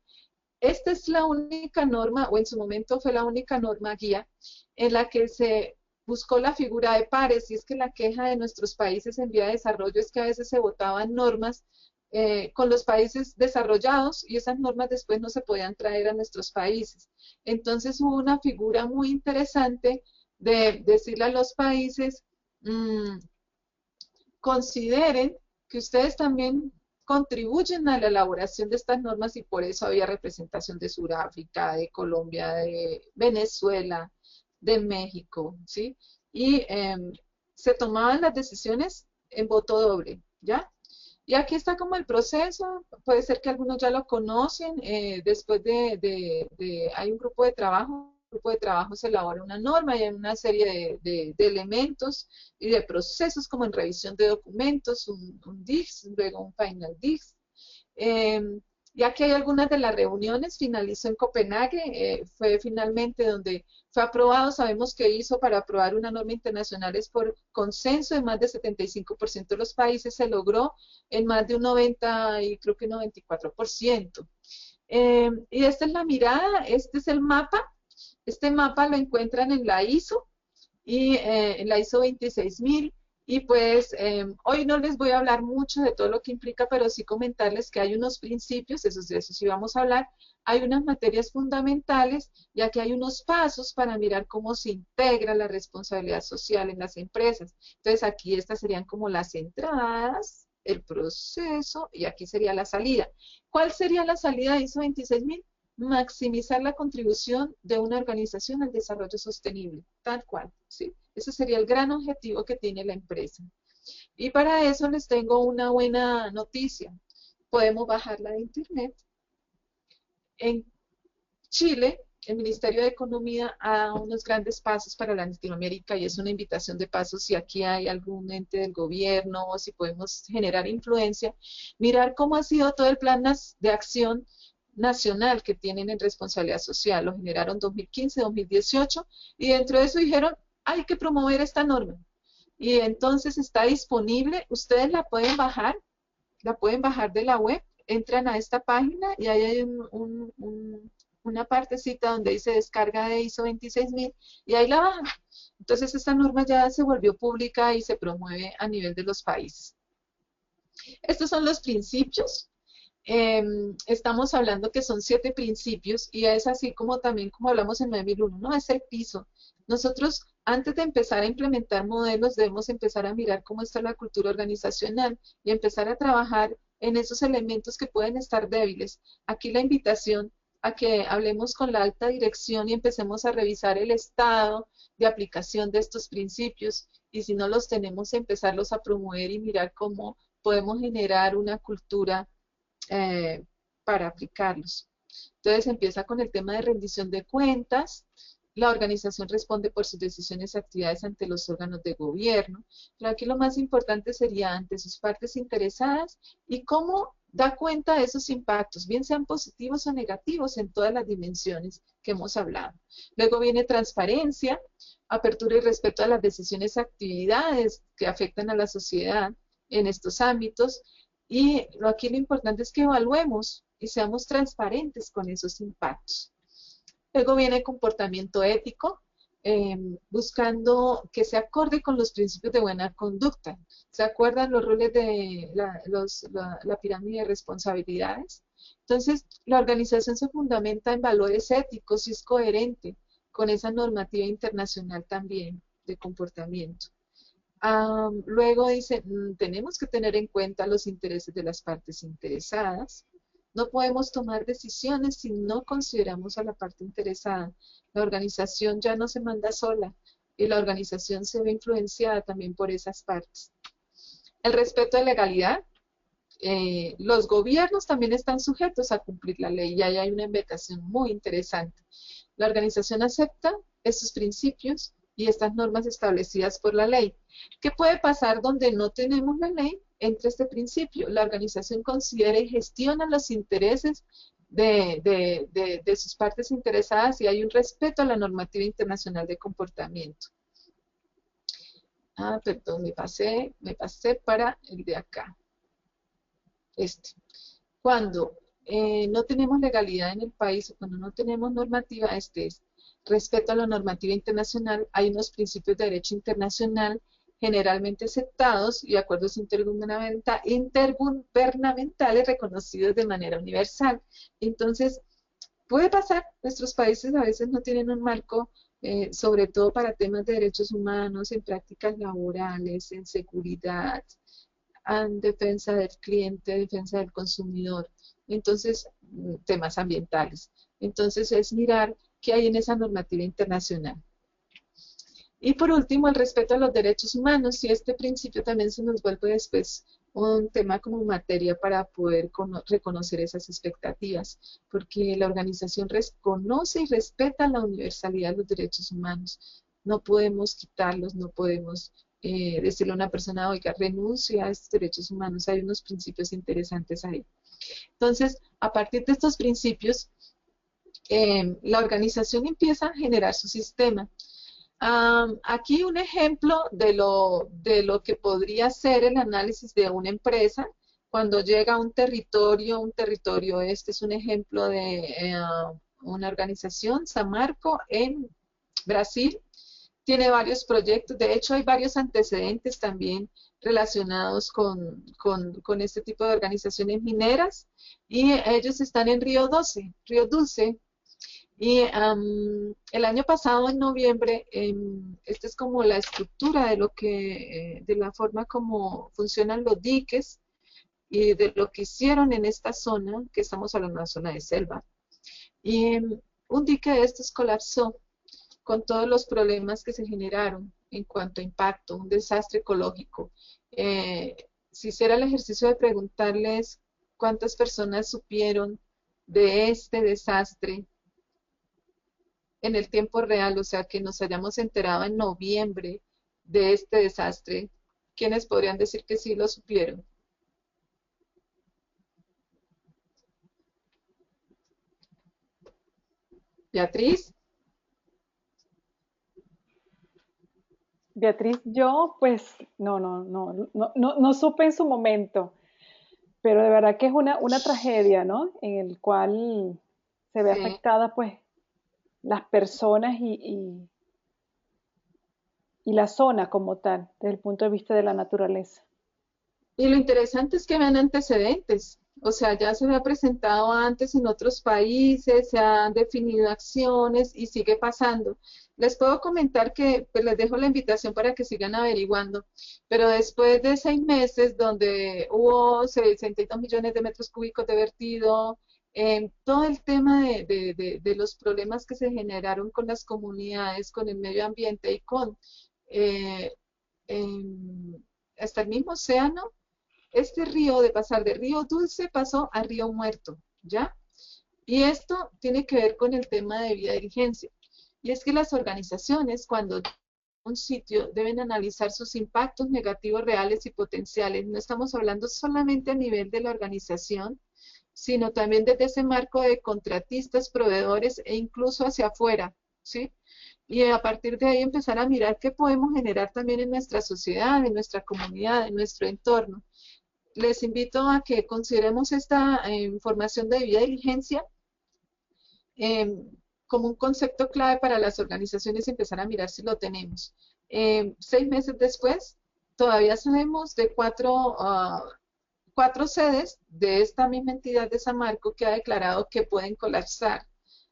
Esta es la única norma, o en su momento fue la única norma guía, en la que se buscó la figura de pares, y es que la queja de nuestros países en vía de desarrollo es que a veces se votaban normas con los países desarrollados, y esas normas después no se podían traer a nuestros países. Entonces hubo una figura muy interesante de decirle a los países, mmm, consideren que ustedes también contribuyen a la elaboración de estas normas, y por eso había representación de Sudáfrica, de Colombia, de Venezuela, de México, ¿sí? Y se tomaban las decisiones en voto doble, ¿ya? Y aquí está como el proceso, puede ser que algunos ya lo conocen, después hay un grupo de trabajo, el grupo de trabajo se elabora una norma y hay una serie de elementos y de procesos, como en revisión de documentos, un DIGS, luego un Final DIGS. Y aquí hay algunas de las reuniones, finalizó en Copenhague, fue finalmente donde fue aprobado. Sabemos que hizo para aprobar una norma internacional es por consenso de más del 75% de los países, se logró en más de un 90 y creo que 94%. Y esta es la mirada, este es el mapa. Este mapa lo encuentran en la ISO, y en la ISO 26000. Y pues hoy no les voy a hablar mucho de todo lo que implica, pero sí comentarles que hay unos principios, de eso sí vamos a hablar, hay unas materias fundamentales, ya que hay unos pasos para mirar cómo se integra la responsabilidad social en las empresas. Entonces aquí estas serían como las entradas, el proceso, y aquí sería la salida. ¿Cuál sería la salida de ISO 26000? Maximizar la contribución de una organización al desarrollo sostenible, tal cual, ¿sí? Ese sería el gran objetivo que tiene la empresa. Y para eso les tengo una buena noticia. Podemos bajarla de internet. En Chile, el Ministerio de Economía ha dado unos grandes pasos para Latinoamérica, y es una invitación de paso si aquí hay algún ente del gobierno o si podemos generar influencia, mirar cómo ha sido todo el plan de acción nacional que tienen en responsabilidad social. Lo generaron 2015, 2018, y dentro de eso dijeron, hay que promover esta norma. Y entonces está disponible, ustedes la pueden bajar de la web, entran a esta página y ahí hay una partecita donde dice descarga de ISO 26000, y ahí la bajan. Entonces esta norma ya se volvió pública y se promueve a nivel de los países. Estos son los principios. estamos hablando que son 7 principios y es así como también como hablamos en 9001, ¿no? Es el piso. Nosotros, antes de empezar a implementar modelos, debemos empezar a mirar cómo está la cultura organizacional y empezar a trabajar en esos elementos que pueden estar débiles. Aquí la invitación a que hablemos con la alta dirección y empecemos a revisar el estado de aplicación de estos principios y si no los tenemos, empezarlos a promover y mirar cómo podemos generar una cultura eh, para aplicarlos. Entonces empieza con el tema de rendición de cuentas. La organización responde por sus decisiones y actividades ante los órganos de gobierno. Pero aquí lo más importante sería ante sus partes interesadas y cómo da cuenta de esos impactos, bien sean positivos o negativos en todas las dimensiones que hemos hablado. Luego viene transparencia, apertura y respeto a las decisiones y actividades que afectan a la sociedad en estos ámbitos. Y aquí lo importante es que evaluemos y seamos transparentes con esos impactos. Luego viene el comportamiento ético, buscando que se acorde con los principios de buena conducta. ¿Se acuerdan los roles de la pirámide de responsabilidades? Entonces, la organización se fundamenta en valores éticos y es coherente con esa normativa internacional también de comportamiento. Luego dice, tenemos que tener en cuenta los intereses de las partes interesadas. No podemos tomar decisiones si no consideramos a la parte interesada. La organización ya no se manda sola y la organización se ve influenciada también por esas partes. El respeto de legalidad. Los gobiernos también están sujetos a cumplir la ley y ahí hay una invitación muy interesante. La organización acepta estos principios y estas normas establecidas por la ley. ¿Qué puede pasar donde no tenemos la ley? Entre este principio, la organización considera y gestiona los intereses de sus partes interesadas y hay un respeto a la normativa internacional de comportamiento. Perdón, me pasé para el de acá. Cuando no tenemos legalidad en el país, cuando no tenemos normativa, es respeto a la normativa internacional, hay unos principios de derecho internacional generalmente aceptados y acuerdos intergubernamentales reconocidos de manera universal. Entonces, puede pasar, nuestros países a veces no tienen un marco, sobre todo para temas de derechos humanos, en prácticas laborales, en seguridad, en defensa del cliente, defensa del consumidor. Entonces, temas ambientales. Entonces, es mirar qué hay en esa normativa internacional. Y por último, el respeto a los derechos humanos, y este principio también se nos vuelve después un tema como materia para poder reconocer esas expectativas, porque la organización reconoce y respeta la universalidad de los derechos humanos. No podemos quitarlos, no podemos decirle a una persona, oiga, renuncia a estos derechos humanos. Hay unos principios interesantes ahí. Entonces, a partir de estos principios, la organización empieza a generar su sistema. Aquí un ejemplo de lo que podría ser el análisis de una empresa cuando llega a un territorio, este es un ejemplo de una organización, Samarco, en Brasil, tiene varios proyectos, de hecho hay varios antecedentes también relacionados con este tipo de organizaciones mineras y ellos están en Río Dulce, y el año pasado, en noviembre, esta es como la estructura de de la forma como funcionan los diques y de lo que hicieron en esta zona, que estamos hablando de una zona de selva. Y un dique de estos colapsó con todos los problemas que se generaron en cuanto a impacto, un desastre ecológico. Si hiciera el ejercicio de preguntarles cuántas personas supieron de este desastre, en el tiempo real, o sea, que nos hayamos enterado en noviembre de este desastre, ¿quiénes podrían decir que sí lo supieron? Beatriz, Beatriz, yo pues no supe en su momento, pero de verdad que es una tragedia, ¿no? En el cual se ve sí. afectada pues las personas y la zona como tal, desde el punto de vista de la naturaleza. Y lo interesante es que vean antecedentes. O sea, ya se había presentado antes en otros países, se han definido acciones y sigue pasando. Les puedo comentar que, pues les dejo la invitación para que sigan averiguando, pero después de 6 meses donde hubo 62 millones de metros cúbicos de vertido, todo el tema de los problemas que se generaron con las comunidades, con el medio ambiente y con eh, em, hasta el mismo océano, este río de pasar de río dulce pasó a río muerto, ¿ya? Y esto tiene que ver con el tema de debida diligencia. Y es que las organizaciones, cuando un sitio, deben analizar sus impactos negativos reales y potenciales. No estamos hablando solamente a nivel de la organización, sino también desde ese marco de contratistas, proveedores e incluso hacia afuera, ¿sí? Y a partir de ahí empezar a mirar qué podemos generar también en nuestra sociedad, en nuestra comunidad, en nuestro entorno. Les invito a que consideremos esta información de debida diligencia eh, como un concepto clave para las organizaciones y empezar a mirar si lo tenemos. 6 meses después, todavía sabemos de cuatro sedes de esta misma entidad de Samarco que ha declarado que pueden colapsar.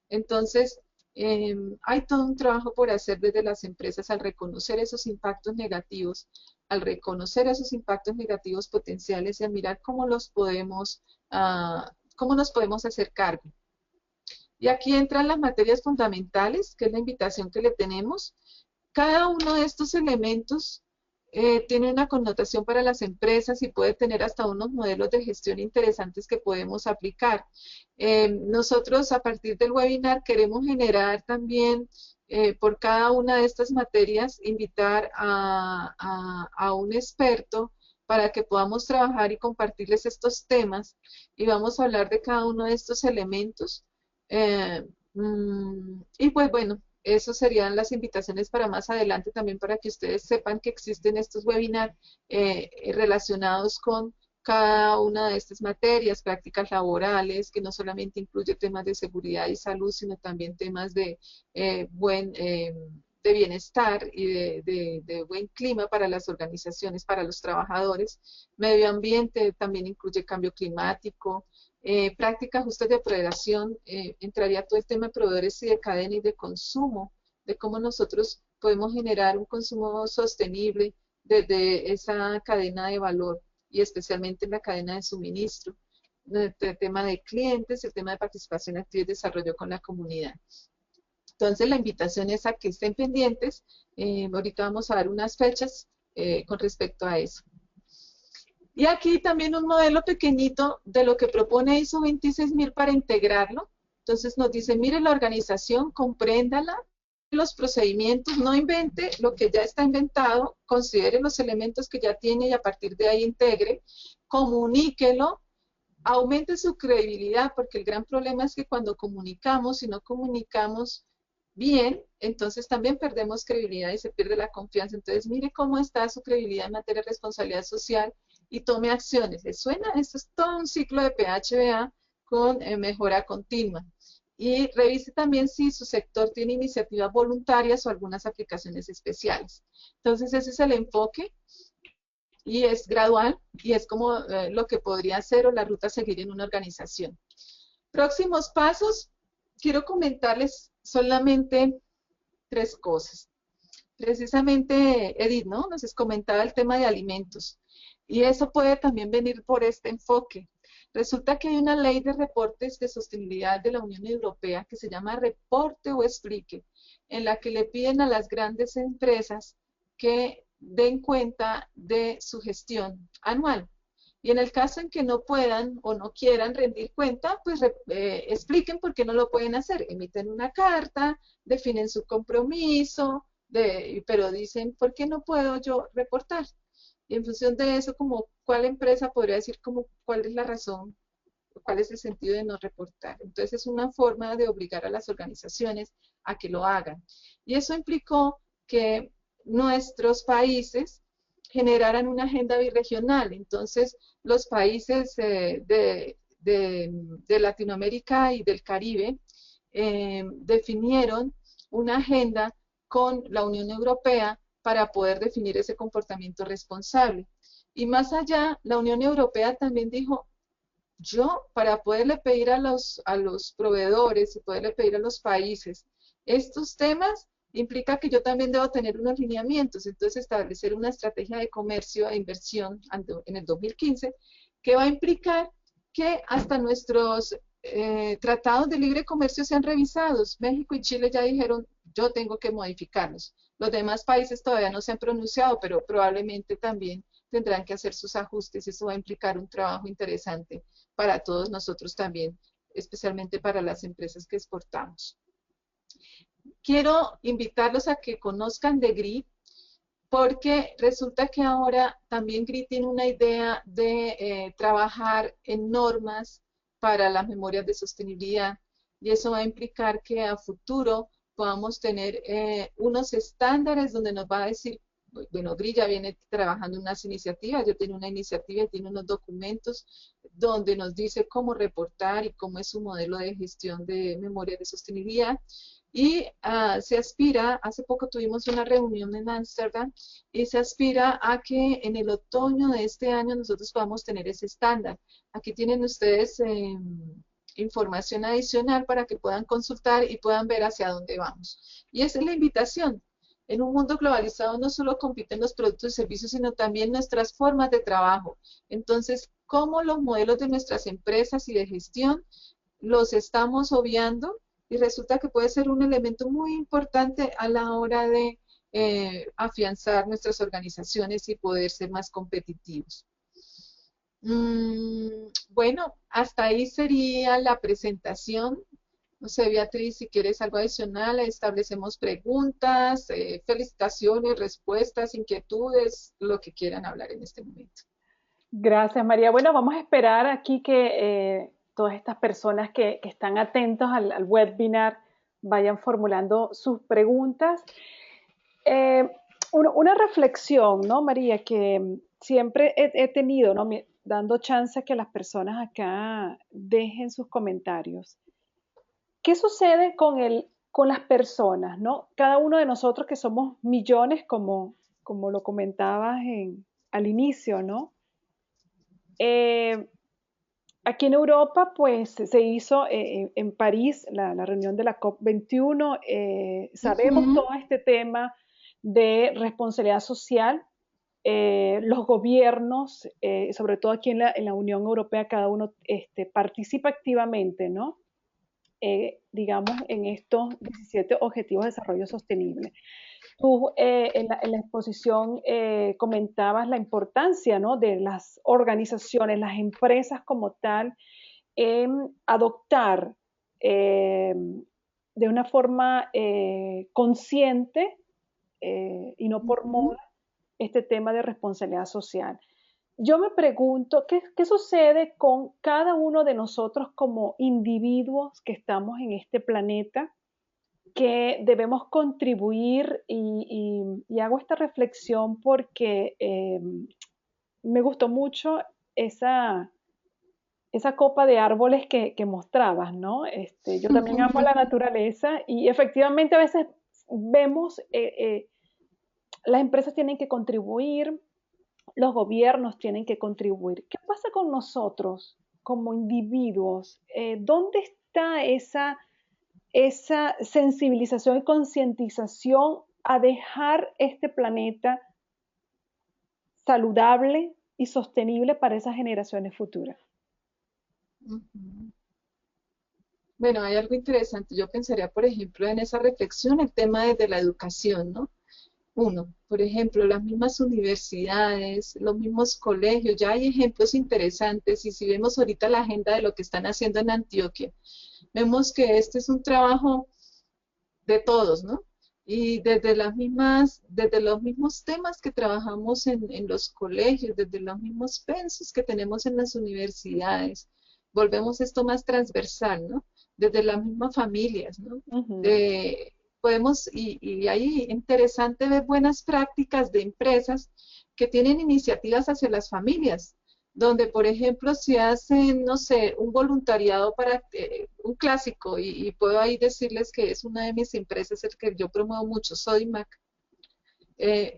Entonces, hay todo un trabajo por hacer desde las empresas al reconocer esos impactos negativos, al reconocer esos impactos negativos potenciales y a mirar cómo nos podemos hacer cargo. Y aquí entran las materias fundamentales, que es la invitación que le tenemos. Cada uno de estos elementos tiene una connotación para las empresas y puede tener hasta unos modelos de gestión interesantes que podemos aplicar. Nosotros a partir del webinar queremos generar también por cada una de estas materias, invitar a un experto para que podamos trabajar y compartirles estos temas y vamos a hablar de cada uno de estos elementos. Y pues bueno, esas serían las invitaciones para más adelante también para que ustedes sepan que existen estos webinars relacionados con cada una de estas materias, prácticas laborales, que no solamente incluye temas de seguridad y salud, sino también temas de bienestar y de buen clima para las organizaciones, para los trabajadores. Medio ambiente también incluye cambio climático, prácticas justas de operación, entraría todo el tema de proveedores y de cadena y de consumo, de cómo nosotros podemos generar un consumo sostenible desde esa cadena de valor y especialmente en la cadena de suministro. El tema de clientes, el tema de participación activa y desarrollo con la comunidad. Entonces la invitación es a que estén pendientes. Ahorita vamos a dar unas fechas con respecto a eso. Y aquí también un modelo pequeñito de lo que propone ISO 26000 para integrarlo. Entonces nos dice, mire la organización, compréndala, los procedimientos, no invente lo que ya está inventado, considere los elementos que ya tiene y a partir de ahí integre, comuníquelo, aumente su credibilidad, porque el gran problema es que cuando comunicamos, si no comunicamos bien, entonces también perdemos credibilidad y se pierde la confianza. Entonces mire cómo está su credibilidad en materia de responsabilidad social y tome acciones. ¿Les suena? Esto es todo un ciclo de PHBA con mejora continua. Y revise también si su sector tiene iniciativas voluntarias o algunas aplicaciones especiales. Entonces ese es el enfoque y es gradual y es como lo que podría ser o la ruta a seguir en una organización. Próximos pasos, quiero comentarles solamente 3 cosas. Precisamente Edith, ¿no? Nos comentaba el tema de alimentos y eso puede también venir por este enfoque. Resulta que hay una ley de reportes de sostenibilidad de la Unión Europea que se llama Reporte o Explique, en la que le piden a las grandes empresas que den cuenta de su gestión anual. Y en el caso en que no puedan o no quieran rendir cuenta, pues expliquen por qué no lo pueden hacer. Emiten una carta, definen su compromiso, pero dicen, ¿por qué no puedo yo reportar? Y en función de eso, como cuál empresa podría decir como cuál es la razón, cuál es el sentido de no reportar. Entonces es una forma de obligar a las organizaciones a que lo hagan. Y eso implicó que nuestros países generaran una agenda birregional. Entonces los países de Latinoamérica y del Caribe definieron una agenda con la Unión Europea para poder definir ese comportamiento responsable. Y más allá, la Unión Europea también dijo, yo para poderle pedir a los proveedores y poderle pedir a los países estos temas, implica que yo también debo tener unos lineamientos, entonces establecer una estrategia de comercio e inversión en el 2015 que va a implicar que hasta nuestros tratados de libre comercio sean revisados. México y Chile ya dijeron, yo tengo que modificarlos. Los demás países todavía no se han pronunciado, pero probablemente también tendrán que hacer sus ajustes. Eso va a implicar un trabajo interesante para todos nosotros también, especialmente para las empresas que exportamos. Quiero invitarlos a que conozcan de GRI, porque resulta que ahora también GRI tiene una idea de trabajar en normas para las memorias de sostenibilidad, y eso va a implicar que a futuro podamos tener unos estándares donde nos va a decir, bueno, GRI ya viene trabajando en unas iniciativas, ya tiene una iniciativa, tiene unos documentos donde nos dice cómo reportar y cómo es su modelo de gestión de memorias de sostenibilidad. Y se aspira, hace poco tuvimos una reunión en Ámsterdam, y se aspira a que en el otoño de este año nosotros podamos tener ese estándar. Aquí tienen ustedes información adicional para que puedan consultar y puedan ver hacia dónde vamos. Y esa es la invitación. En un mundo globalizado no solo compiten los productos y servicios, sino también nuestras formas de trabajo. Entonces, ¿cómo los modelos de nuestras empresas y de gestión los estamos obviando? Y resulta que puede ser un elemento muy importante a la hora de afianzar nuestras organizaciones y poder ser más competitivos. Bueno, hasta ahí sería la presentación. No sé, Beatriz, si quieres algo adicional, establecemos preguntas, felicitaciones, respuestas, inquietudes, lo que quieran hablar en este momento. Gracias, María. Bueno, vamos a esperar aquí que todas estas personas que están atentos al webinar vayan formulando sus preguntas. Una reflexión, ¿no, María? Que siempre he tenido, ¿no? Dando chance a que las personas acá dejen sus comentarios. ¿Qué sucede con las personas, ¿no? Cada uno de nosotros que somos millones, como lo comentabas al inicio, ¿no? Aquí en Europa, pues se hizo en París la reunión de la COP21. Sabemos todo este tema de responsabilidad social. Los gobiernos, sobre todo aquí en la Unión Europea, cada uno participa activamente, ¿no? Digamos, en estos 17 Objetivos de Desarrollo Sostenible. Tú en la exposición comentabas la importancia, ¿no?, de las organizaciones, las empresas como tal, en adoptar de una forma consciente y no por moda este tema de responsabilidad social. Yo me pregunto, ¿qué sucede con cada uno de nosotros como individuos que estamos en este planeta, que debemos contribuir? Y hago esta reflexión porque me gustó mucho esa copa de árboles que mostrabas, ¿no? Yo también amo la naturaleza y efectivamente a veces vemos las empresas tienen que contribuir, los gobiernos tienen que contribuir. ¿Qué pasa con nosotros como individuos? ¿Dónde está esa sensibilización y concientización a dejar este planeta saludable y sostenible para esas generaciones futuras? Bueno, hay algo interesante. Yo pensaría, por ejemplo, en esa reflexión, el tema de la educación, ¿no? Uno, por ejemplo, las mismas universidades, los mismos colegios, ya hay ejemplos interesantes, y si vemos ahorita la agenda de lo que están haciendo en Antioquia, vemos que este es un trabajo de todos, ¿no? Y desde los mismos temas que trabajamos en los colegios, desde los mismos pensos que tenemos en las universidades, volvemos esto más transversal, ¿no? Desde las mismas familias, ¿no? Podemos, y ahí interesante ver buenas prácticas de empresas que tienen iniciativas hacia las familias, donde, por ejemplo, se hacen, no sé, un voluntariado para un clásico, y puedo ahí decirles que es una de mis empresas, el que yo promuevo mucho, Sodimac.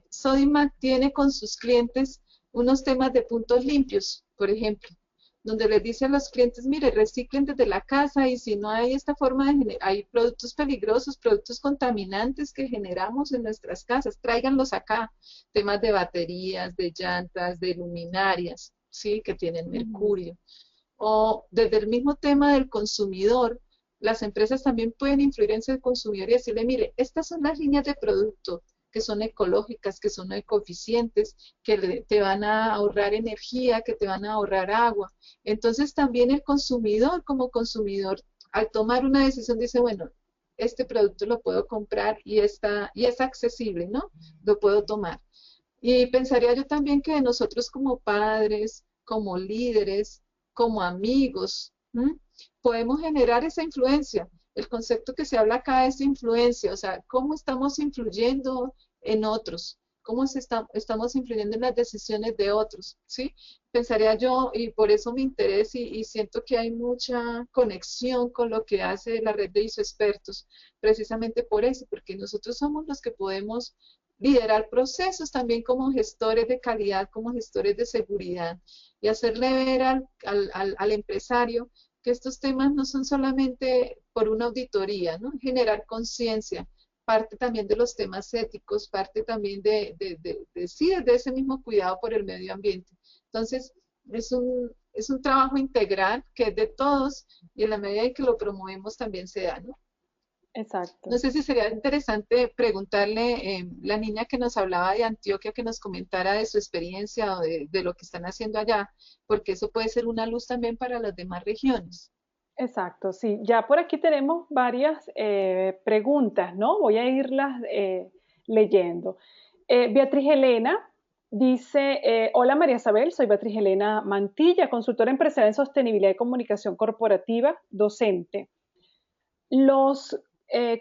Sodimac tiene con sus clientes unos temas de puntos limpios, por ejemplo, donde les dice a los clientes, mire, reciclen desde la casa y si no hay esta forma de generar, hay productos peligrosos, productos contaminantes que generamos en nuestras casas, tráiganlos acá, temas de baterías, de llantas, de luminarias, ¿sí? Que tienen Ujú. mercurio. O desde el mismo tema del consumidor, las empresas también pueden influir en ese consumidor y decirle, mire, estas son las líneas de producto que son ecológicas, que son ecoeficientes, que te van a ahorrar energía, que te van a ahorrar agua. Entonces también el consumidor como consumidor, al tomar una decisión, dice, bueno, este producto lo puedo comprar y es accesible, ¿no? Lo puedo tomar. Y pensaría yo también que nosotros como padres, como líderes, como amigos, ¿m? Podemos generar esa influencia. El concepto que se habla acá es influencia, o sea, cómo estamos influyendo en otros, estamos influyendo en las decisiones de otros, ¿sí? Pensaría yo, y por eso me interesa y siento que hay mucha conexión con lo que hace la red de ISO-expertos, precisamente por eso, porque nosotros somos los que podemos liderar procesos también como gestores de calidad, como gestores de seguridad y hacerle ver al empresario que estos temas no son solamente por una auditoría, ¿no? Generar conciencia, parte también de los temas éticos, parte también sí, de ese mismo cuidado por el medio ambiente. Entonces, es un trabajo integral que es de todos y en la medida en que lo promovemos también se da, ¿no? No Exacto. sé si sería interesante preguntarle, la niña que nos hablaba de Antioquia, que nos comentara de su experiencia o de lo que están haciendo allá, porque eso puede ser una luz también para las demás regiones. Exacto, sí. Ya por aquí tenemos varias preguntas, ¿no? Voy a irlas leyendo. Beatriz Elena dice, hola María Isabel, soy Beatriz Elena Mantilla, consultora empresarial en sostenibilidad y comunicación corporativa, docente. Los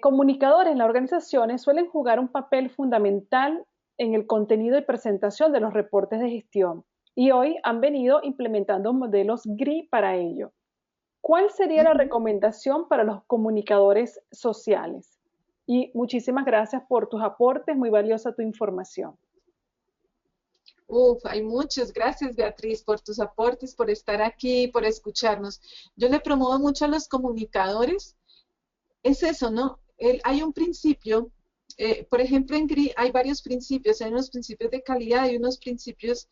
comunicadores en las organizaciones suelen jugar un papel fundamental en el contenido y presentación de los reportes de gestión y hoy han venido implementando modelos GRI para ello. ¿Cuál sería la Ujú. recomendación para los comunicadores sociales? Y muchísimas gracias por tus aportes, muy valiosa tu información. Uf, hay muchos. Gracias, Beatriz, por tus aportes, por estar aquí, por escucharnos. Yo le promuevo mucho a los comunicadores. Es eso, ¿no? Hay un principio, por ejemplo, en GRI hay varios principios. Hay unos principios de calidad y unos principios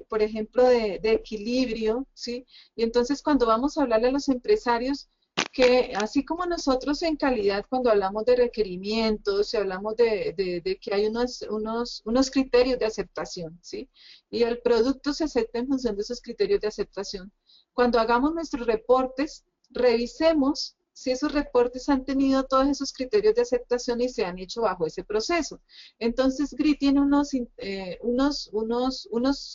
por ejemplo, de equilibrio, ¿sí? Y entonces cuando vamos a hablarle a los empresarios, que así como nosotros en calidad, cuando hablamos de requerimientos y hablamos de que hay unos criterios de aceptación, ¿sí? Y el producto se acepta en función de esos criterios de aceptación. Cuando hagamos nuestros reportes, revisemos si esos reportes han tenido todos esos criterios de aceptación y se han hecho bajo ese proceso. Entonces, GRI tiene unos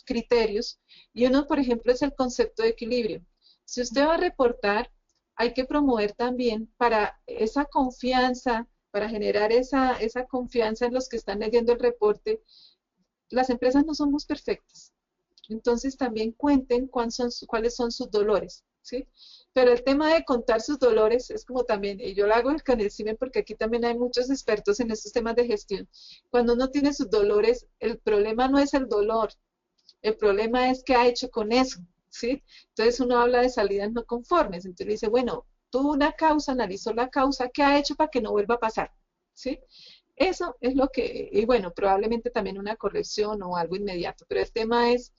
criterios y uno, por ejemplo, es el concepto de equilibrio. Si usted va a reportar, hay que promover también para esa confianza, para generar esa confianza en los que están leyendo el reporte. Las empresas no somos perfectas. Entonces también cuenten cuáles son sus dolores, ¿sí? Pero el tema de contar sus dolores es como también, y yo lo hago con el CIMEN porque aquí también hay muchos expertos en estos temas de gestión. Cuando uno tiene sus dolores, el problema no es el dolor, el problema es qué ha hecho con eso, ¿sí? Entonces uno habla de salidas no conformes, entonces dice, bueno, tuvo una causa, analizó la causa, ¿qué ha hecho para que no vuelva a pasar? ¿Sí? Eso es lo que, y bueno, probablemente también una corrección o algo inmediato, pero el tema es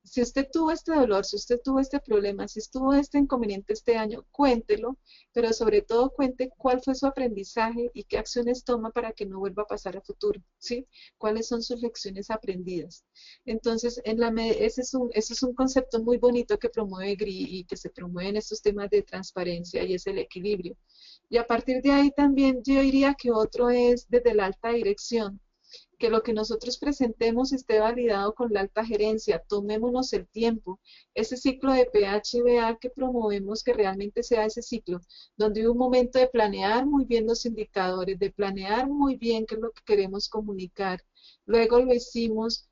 si usted tuvo este dolor, si usted tuvo este problema, si estuvo este inconveniente este año, cuéntelo, pero sobre todo cuente cuál fue su aprendizaje y qué acciones toma para que no vuelva a pasar a futuro, ¿sí? ¿Cuáles son sus lecciones aprendidas? Entonces, ese es un concepto muy bonito que promueve GRI y que se promueve en estos temas de transparencia y es el equilibrio. Y a partir de ahí también yo diría que otro es desde la alta dirección que lo que nosotros presentemos esté validado con la alta gerencia, tomémonos el tiempo, ese ciclo de PHBA que promovemos que realmente sea ese ciclo, donde hay un momento de planear muy bien los indicadores, de planear muy bien qué es lo que queremos comunicar, luego lo hicimos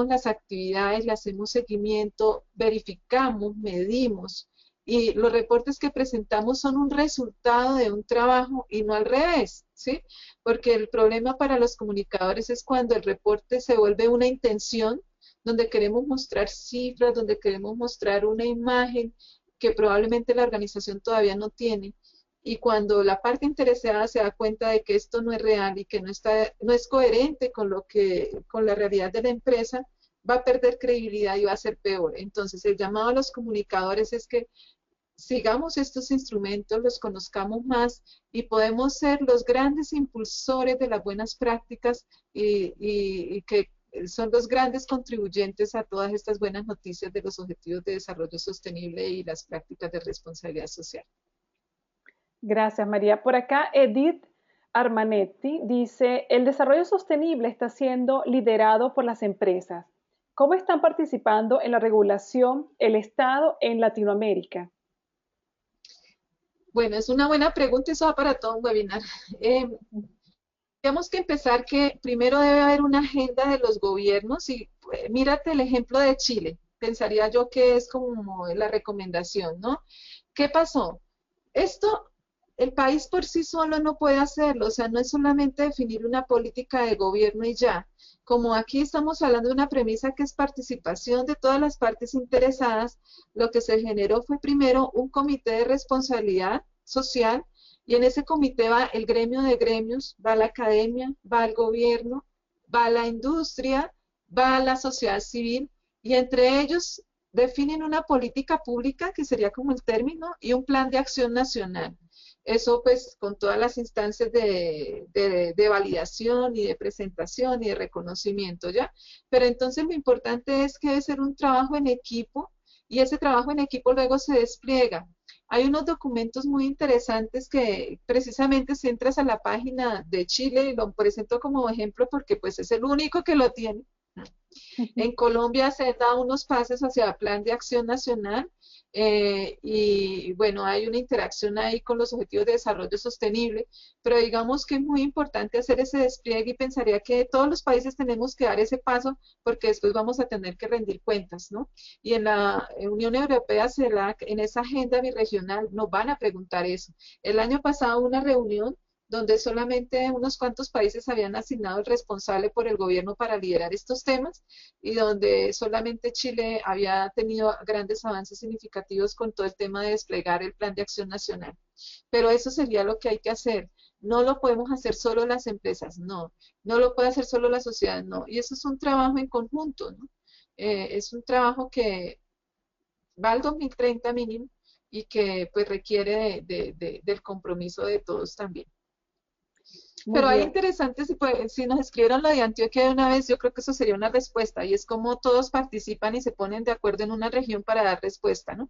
las actividades, le hacemos seguimiento, verificamos, medimos, y los reportes que presentamos son un resultado de un trabajo y no al revés, ¿sí? Porque el problema para los comunicadores es cuando el reporte se vuelve una intención, donde queremos mostrar cifras, donde queremos mostrar una imagen que probablemente la organización todavía no tiene. Y cuando la parte interesada se da cuenta de que esto no es real y que no es coherente con la realidad de la empresa, va a perder credibilidad y va a ser peor. Entonces, el llamado a los comunicadores es que sigamos estos instrumentos, los conozcamos más y podemos ser los grandes impulsores de las buenas prácticas y que son los grandes contribuyentes a todas estas buenas noticias de los Objetivos de Desarrollo Sostenible y las prácticas de responsabilidad social. Gracias, María. Por acá, Edith Armanetti dice, el desarrollo sostenible está siendo liderado por las empresas. ¿Cómo están participando en la regulación el Estado en Latinoamérica? Bueno, es una buena pregunta, eso va para todo un webinar. Tenemos que empezar que primero debe haber una agenda de los gobiernos y mírate el ejemplo de Chile, pensaría yo que es como la recomendación, ¿no? ¿Qué pasó? Esto, el país por sí solo no puede hacerlo, o sea, no es solamente definir una política de gobierno y ya. Como aquí estamos hablando de una premisa que es participación de todas las partes interesadas, lo que se generó fue primero un comité de responsabilidad social y en ese comité va el gremio de gremios, va la academia, va el gobierno, va la industria, va la sociedad civil y entre ellos definen una política pública, que sería como el término, y un plan de acción nacional. Eso pues con todas las instancias de validación y de presentación y de reconocimiento, ¿ya? Pero entonces lo importante es que debe ser un trabajo en equipo y ese trabajo en equipo luego se despliega. Hay unos documentos muy interesantes que precisamente si entras a la página de Chile, y lo presento como ejemplo porque pues es el único que lo tiene. En Colombia se da unos pasos hacia el Plan de Acción Nacional y bueno, hay una interacción ahí con los Objetivos de Desarrollo Sostenible, pero digamos que es muy importante hacer ese despliegue y pensaría que todos los países tenemos que dar ese paso porque después vamos a tener que rendir cuentas, ¿no? Y en la Unión Europea, en esa agenda birregional, nos van a preguntar eso. El año pasado una reunión donde solamente unos cuantos países habían asignado el responsable por el gobierno para liderar estos temas y donde solamente Chile había tenido grandes avances significativos con todo el tema de desplegar el Plan de Acción Nacional. Pero eso sería lo que hay que hacer. No lo podemos hacer solo las empresas, no. No lo puede hacer solo la sociedad, no. Y eso es un trabajo en conjunto, ¿no? Es un trabajo que va al 2030 mínimo y que pues requiere del compromiso de todos también. Muy Pero hay bien. interesantes, si nos escribieron lo de Antioquia de una vez, yo creo que eso sería una respuesta, y es como todos participan y se ponen de acuerdo en una región para dar respuesta, ¿no?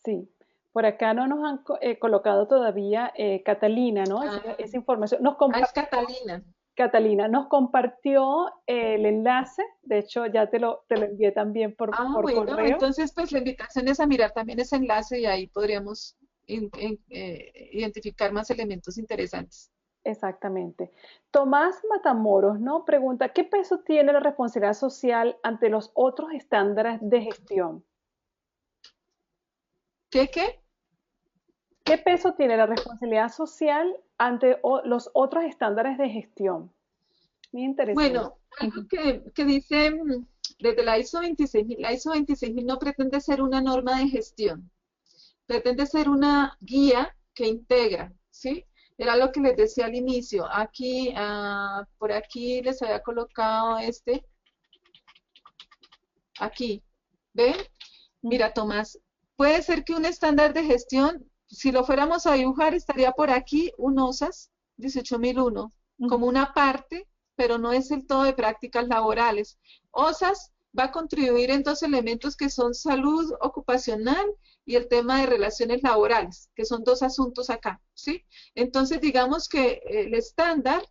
Sí. Por acá no nos han colocado todavía Catalina, ¿no? Ah, Esa información. es Catalina. Catalina nos compartió el enlace, de hecho ya te lo envié también Ah, por bueno, correo. entonces pues la invitación es a mirar también ese enlace y ahí podríamos identificar más elementos interesantes. Exactamente. Tomás Matamoros, ¿no? Pregunta, ¿qué peso tiene la responsabilidad social ante los otros estándares de gestión? ¿Qué? ¿Qué peso tiene la responsabilidad social ante los otros estándares de gestión? Muy interesante. Bueno, algo que dice desde la ISO 26000, la ISO 26000 no pretende ser una norma de gestión, pretende ser una guía que integra, ¿sí? Era lo que les decía al inicio. Aquí, por aquí les había colocado aquí. ¿Ven? Mira, Tomás, puede ser que un estándar de gestión, si lo fuéramos a dibujar, estaría por aquí un OSAS 18001, como una parte, pero no es el todo de prácticas laborales. OSAS va a contribuir en dos elementos que son salud ocupacional y el tema de relaciones laborales, que son dos asuntos acá, ¿sí? Entonces, digamos que el estándar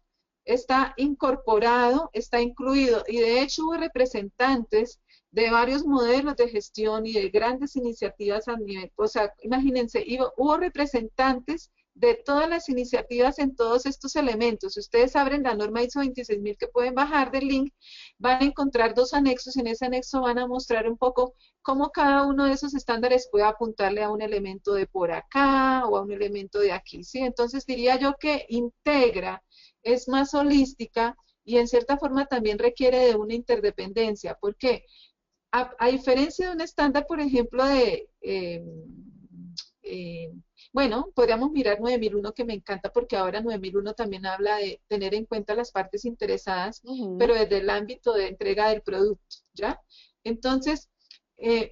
está incorporado, está incluido, y de hecho hubo representantes de varios modelos de gestión y de grandes iniciativas a nivel, o sea, imagínense, hubo representantes de todas las iniciativas en todos estos elementos. Si ustedes abren la norma ISO 26000 que pueden bajar del link, van a encontrar dos anexos, en ese anexo van a mostrar un poco cómo cada uno de esos estándares puede apuntarle a un elemento de por acá o a un elemento de aquí, ¿sí? Entonces diría yo que integra, es más holística y en cierta forma también requiere de una interdependencia. ¿Por qué? A diferencia de un estándar, por ejemplo, eh, bueno, podríamos mirar 9001 que me encanta porque ahora 9001 también habla de tener en cuenta las partes interesadas, pero Ujú. desde el ámbito de entrega del producto, ¿ya? Entonces,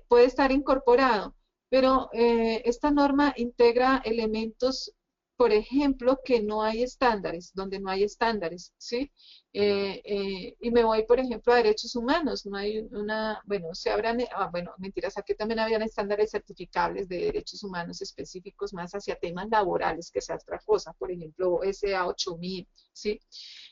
puede estar incorporado, pero esta norma integra elementos, por ejemplo, que no hay estándares, donde no hay estándares, ¿sí? Y me voy, por ejemplo, a derechos humanos. No hay una, bueno, se habrán, bueno, mentiras, aquí también habían estándares certificables de derechos humanos específicos más hacia temas laborales, que sea otra cosa, por ejemplo, SA 8000, ¿sí?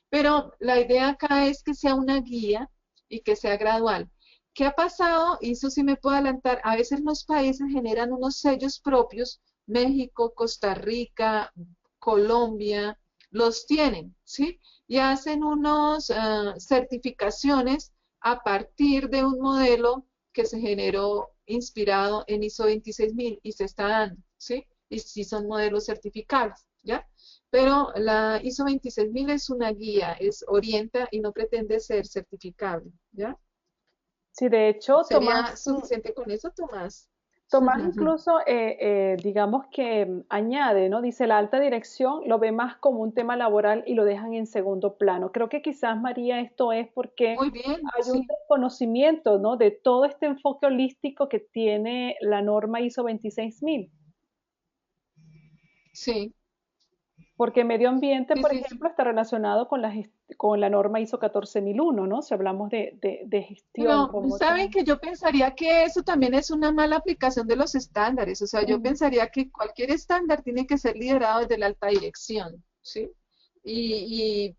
Pero la idea acá es que sea una guía y que sea gradual. ¿Qué ha pasado? Y eso sí me puedo adelantar. A veces los países generan unos sellos propios, México, Costa Rica, Colombia, los tienen, ¿sí? Y hacen unos certificaciones a partir de un modelo que se generó inspirado en ISO 26000 y se está dando, ¿sí? Y sí son modelos certificables, ¿ya? Pero la ISO 26000 es una guía, es orienta y no pretende ser certificable, ¿ya? Sí, de hecho, ¿Sería suficiente con eso, Tomás? Tomás incluso, digamos que añade, ¿no? Dice, la alta dirección lo ve más como un tema laboral y lo dejan en segundo plano. Creo que quizás, María, esto es porque Muy bien, hay un sí, desconocimiento, ¿no? De todo este enfoque holístico que tiene la norma ISO 26000. sí, Porque medio ambiente, sí, por sí, sí. ejemplo, está relacionado con con la norma ISO 14001, ¿no? Si hablamos de gestión Pero como saben tal. que yo pensaría que eso también es una mala aplicación de los estándares. O sea, yo Ujú. pensaría que cualquier estándar tiene que ser liderado desde la alta dirección, ¿sí?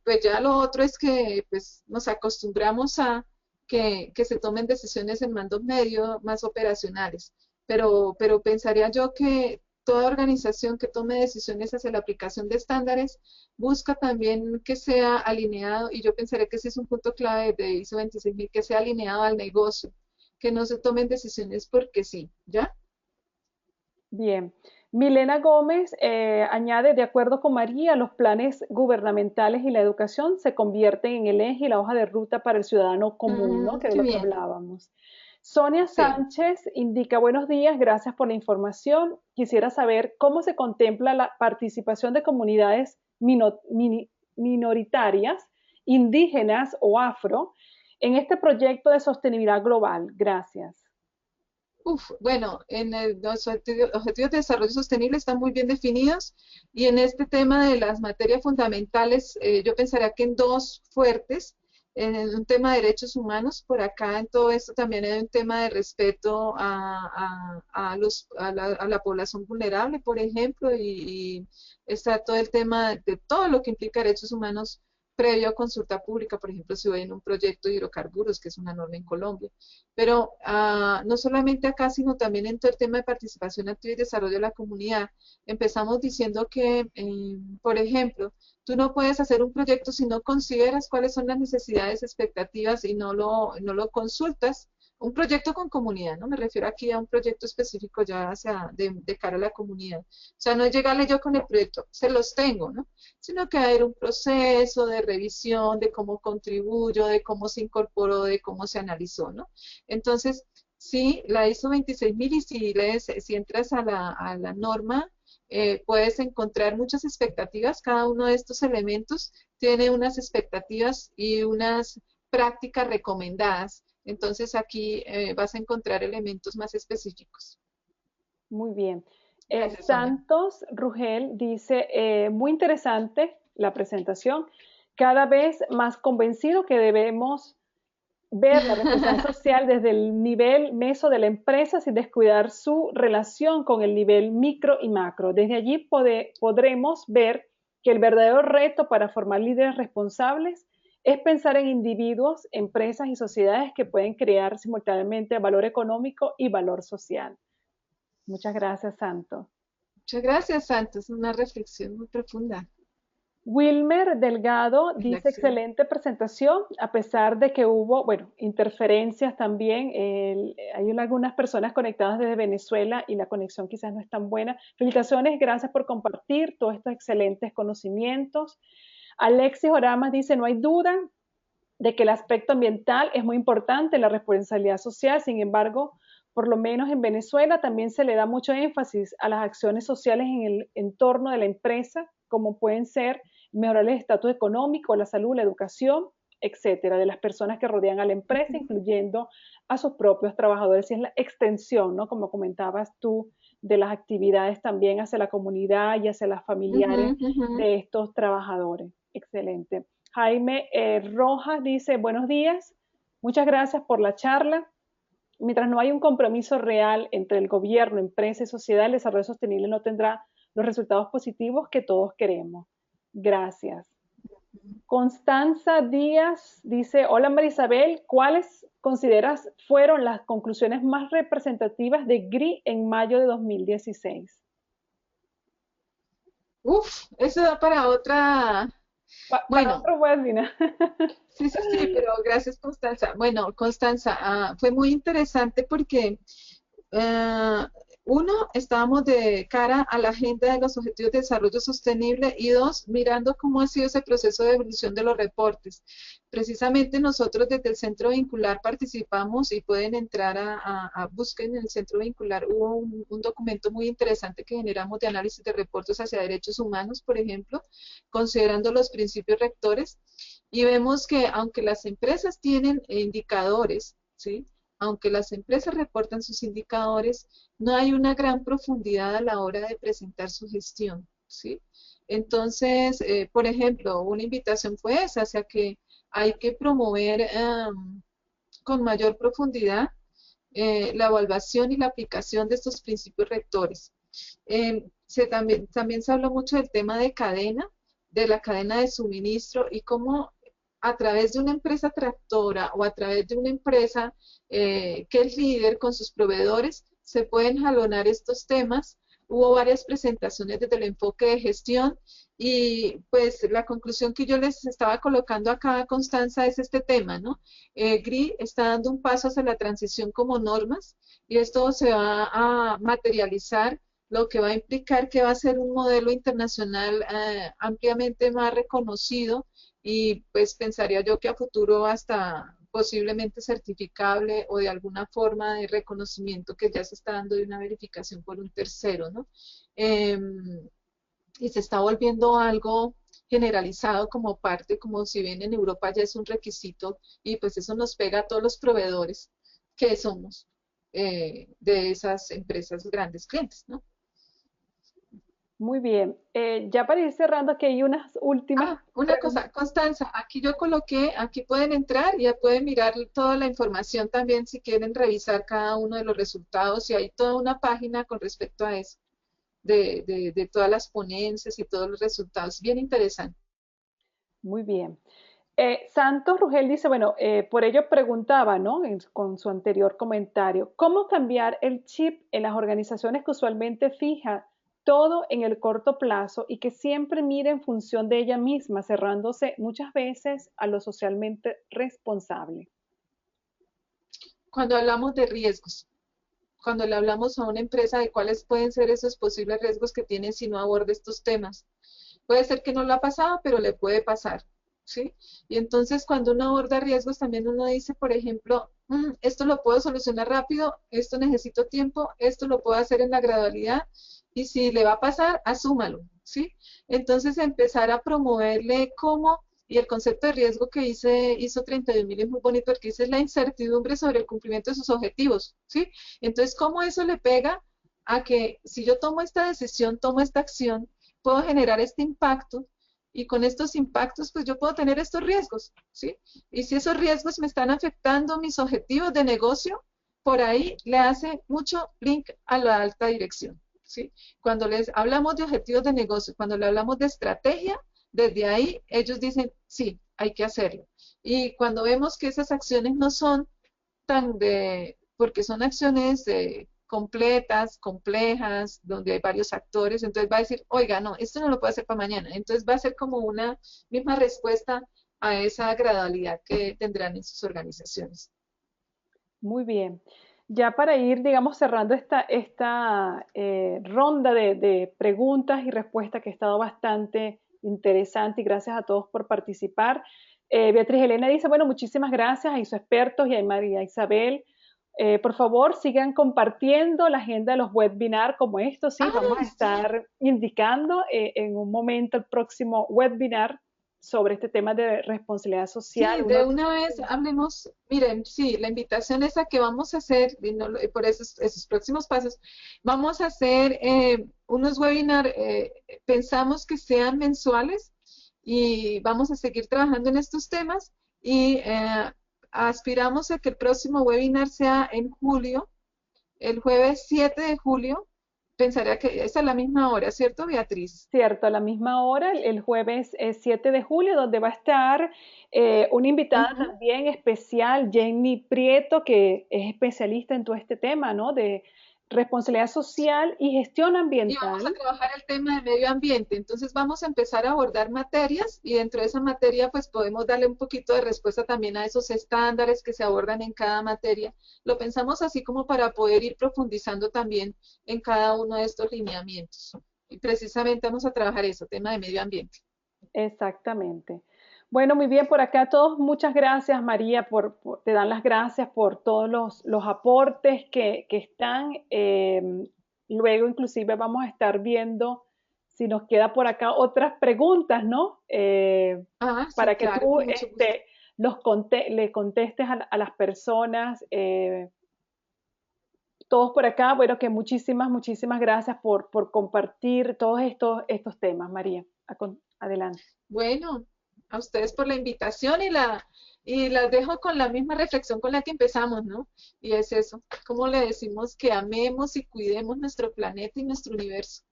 Pues ya lo otro es que pues nos acostumbramos a que se tomen decisiones en mandos medio más operacionales. Pero pensaría yo que toda organización que tome decisiones hacia la aplicación de estándares busca también que sea alineado, y yo pensaría que ese es un punto clave de ISO 26000, que sea alineado al negocio, que no se tomen decisiones porque sí, ¿ya? Bien. Milena Gómez añade, de acuerdo con María, los planes gubernamentales y la educación se convierten en el eje y la hoja de ruta para el ciudadano común, ¿no? Que de Qué lo que bien, hablábamos. Sonia sí. Sánchez indica, buenos días, gracias por la información. Quisiera saber cómo se contempla la participación de comunidades minoritarias, indígenas o afro en este proyecto de sostenibilidad global. Gracias. Uf, bueno, los objetivos de desarrollo sostenible están muy bien definidos y en este tema de las materias fundamentales, yo pensaría que en dos fuertes, en un tema de derechos humanos, por acá en todo esto también hay un tema de respeto a la población vulnerable, por ejemplo, y está todo el tema de todo lo que implica derechos humanos previo a consulta pública, por ejemplo, si voy en un proyecto de hidrocarburos, que es una norma en Colombia. Pero no solamente acá, sino también en todo el tema de participación activa y desarrollo de la comunidad. Empezamos diciendo que, por ejemplo, tú no puedes hacer un proyecto si no consideras cuáles son las necesidades, expectativas y no lo consultas. Un proyecto con comunidad, ¿no? Me refiero aquí a un proyecto específico ya de cara a la comunidad. O sea, no es llegarle yo con el proyecto, se los tengo, ¿no? Sino que haber un proceso de revisión de cómo contribuyo, de cómo se incorporó, de cómo se analizó, ¿no? Entonces, sí, la ISO 26000 y si entras a a la norma, puedes encontrar muchas expectativas. Cada uno de estos elementos tiene unas expectativas y unas prácticas recomendadas. Entonces, aquí vas a encontrar elementos más específicos. Muy bien. Gracias, Sonia. Santos Rugel dice, muy interesante la presentación, cada vez más convencido que debemos ver la responsabilidad social desde el nivel meso de la empresa sin descuidar su relación con el nivel micro y macro. Desde allí podremos ver que el verdadero reto para formar líderes responsables es pensar en individuos, empresas y sociedades que pueden crear simultáneamente valor económico y valor social. Muchas gracias, Santo. Muchas gracias, Santos. Una reflexión muy profunda. Wilmer Delgado dice Reflexión. excelente presentación, a pesar de que hubo, bueno, interferencias también. Hay algunas personas conectadas desde Venezuela y la conexión quizás no es tan buena. Felicitaciones, gracias por compartir todos estos excelentes conocimientos. Alexis Oramas dice, no hay duda de que el aspecto ambiental es muy importante, la responsabilidad social. Sin embargo, por lo menos en Venezuela también se le da mucho énfasis a las acciones sociales en el entorno de la empresa, como pueden ser mejorar el estatus económico, la salud, la educación, etcétera, de las personas que rodean a la empresa, Ujú, incluyendo a sus propios trabajadores. Y es la extensión, ¿no? Como comentabas tú, de las actividades también hacia la comunidad y hacia las familiares ujú, ujú. de estos trabajadores. Excelente. Jaime Rojas dice, buenos días, muchas gracias por la charla. Mientras no hay un compromiso real entre el gobierno, empresa y sociedad, el desarrollo sostenible no tendrá los resultados positivos que todos queremos. Gracias. Constanza Díaz dice, hola Marisabel, ¿cuáles consideras fueron las conclusiones más representativas de GRI en mayo de 2016? Uf, eso da para otra. Para Bueno, otro webinar. sí, sí, sí, pero gracias, Constanza. Bueno, Constanza, fue muy interesante porque ah, uno, estábamos de cara a la agenda de los Objetivos de Desarrollo Sostenible y dos, mirando cómo ha sido ese proceso de evolución de los reportes. Precisamente nosotros desde el Centro Vincular participamos y pueden entrar busquen en el Centro Vincular. Hubo un documento muy interesante que generamos de análisis de reportes hacia derechos humanos, por ejemplo, considerando los principios rectores y vemos que aunque las empresas tienen indicadores, ¿sí? Aunque las empresas reportan sus indicadores, no hay una gran profundidad a la hora de presentar su gestión, ¿sí? Entonces, por ejemplo, una invitación fue esa, hacia que hay que promover con mayor profundidad la evaluación y la aplicación de estos principios rectores. También se habló mucho del tema de la cadena de suministro y cómo a través de una empresa tractora o a través de una empresa que es líder con sus proveedores, se pueden jalonar estos temas. Hubo varias presentaciones desde el enfoque de gestión y pues la conclusión que yo les estaba colocando acá, Constanza, es este tema, ¿no? GRI está dando un paso hacia la transición como normas y esto se va a materializar, lo que va a implicar que va a ser un modelo internacional ampliamente más reconocido y pues pensaría yo que a futuro hasta posiblemente certificable o de alguna forma de reconocimiento que ya se está dando de una verificación por un tercero, ¿no? Y se está volviendo algo generalizado como parte, como si bien en Europa ya es un requisito y pues eso nos pega a todos los proveedores que somos de esas empresas grandes clientes, ¿no? Muy bien. Ya para ir cerrando, aquí hay unas últimas Una preguntas. cosa, Constanza, aquí yo coloqué, aquí pueden entrar y ya pueden mirar toda la información también si quieren revisar cada uno de los resultados y hay toda una página con respecto a eso, de todas las ponencias y todos los resultados. Bien interesante. Muy bien. Santos Rugel dice, bueno, por ello preguntaba, ¿no? Con su anterior comentario, ¿cómo cambiar el chip en las organizaciones que usualmente fija todo en el corto plazo y que siempre mira en función de ella misma, cerrándose muchas veces a lo socialmente responsable? Cuando hablamos de riesgos, cuando le hablamos a una empresa de cuáles pueden ser esos posibles riesgos que tiene si no aborda estos temas. Puede ser que no lo ha pasado, pero le puede pasar, ¿sí? Y entonces cuando uno aborda riesgos, también uno dice, por ejemplo, esto lo puedo solucionar rápido, esto necesito tiempo, esto lo puedo hacer en la gradualidad, y si le va a pasar, asúmalo, ¿sí? Entonces empezar a promoverle cómo, y el concepto de riesgo que hizo 31.000 es muy bonito, porque dice la incertidumbre sobre el cumplimiento de sus objetivos, ¿sí? Entonces, ¿cómo eso le pega a que si yo tomo esta decisión, tomo esta acción, puedo generar este impacto y con estos impactos pues yo puedo tener estos riesgos, ¿sí? Y si esos riesgos me están afectando mis objetivos de negocio, por ahí le hace mucho link a la alta dirección, ¿sí? Cuando les hablamos de objetivos de negocio, cuando le hablamos de estrategia, desde ahí ellos dicen, sí, hay que hacerlo. Y cuando vemos que esas acciones no son porque son acciones completas, complejas, donde hay varios actores, entonces va a decir, oiga, no, esto no lo puedo hacer para mañana. Entonces va a ser como una misma respuesta a esa gradualidad que tendrán en sus organizaciones. Muy bien. Ya para ir, digamos, cerrando esta ronda de preguntas y respuestas que ha estado bastante interesante y gracias a todos por participar. Beatriz Elena dice, bueno, muchísimas gracias a sus expertos y a María Isabel. Por favor, sigan compartiendo la agenda de los webinars como estos. Sí, vamos a Ay, sí, estar indicando en un momento el próximo webinar sobre este tema de responsabilidad social. sí, de una vez hablemos, miren, sí, la invitación es a que vamos a hacer, y por esos próximos pasos, vamos a hacer unos webinars, pensamos que sean mensuales y vamos a seguir trabajando en estos temas y aspiramos a que el próximo webinar sea en julio, el jueves 7 de julio, pensaría que es a la misma hora, ¿cierto, Beatriz? Cierto, a la misma hora, el jueves 7 de julio, donde va a estar una invitada Ujú. también especial, Jenny Prieto, que es especialista en todo este tema, ¿no? De responsabilidad social y gestión Y vamos a ambiental. trabajar el tema de medio ambiente. Entonces vamos a empezar a abordar materias y dentro de esa materia pues podemos darle un poquito de respuesta también a esos estándares que se abordan en cada materia. Lo pensamos así como para poder ir profundizando también en cada uno de estos lineamientos. Y precisamente vamos a trabajar eso, tema de medio ambiente. Exactamente. Bueno, muy bien, por acá todos, muchas gracias María, te dan las gracias por todos los aportes que están. Luego inclusive vamos a estar viendo si nos queda por acá otras preguntas, ¿no? Ah, sí, Para que claro, tú con mucho gusto. le contestes a las personas. Todos por acá, bueno, que muchísimas gracias por compartir todos estos temas, María. Adelante. Bueno, a ustedes por la invitación y las dejo con la misma reflexión con la que empezamos, ¿no? Y es eso, cómo le decimos que amemos y cuidemos nuestro planeta y nuestro universo.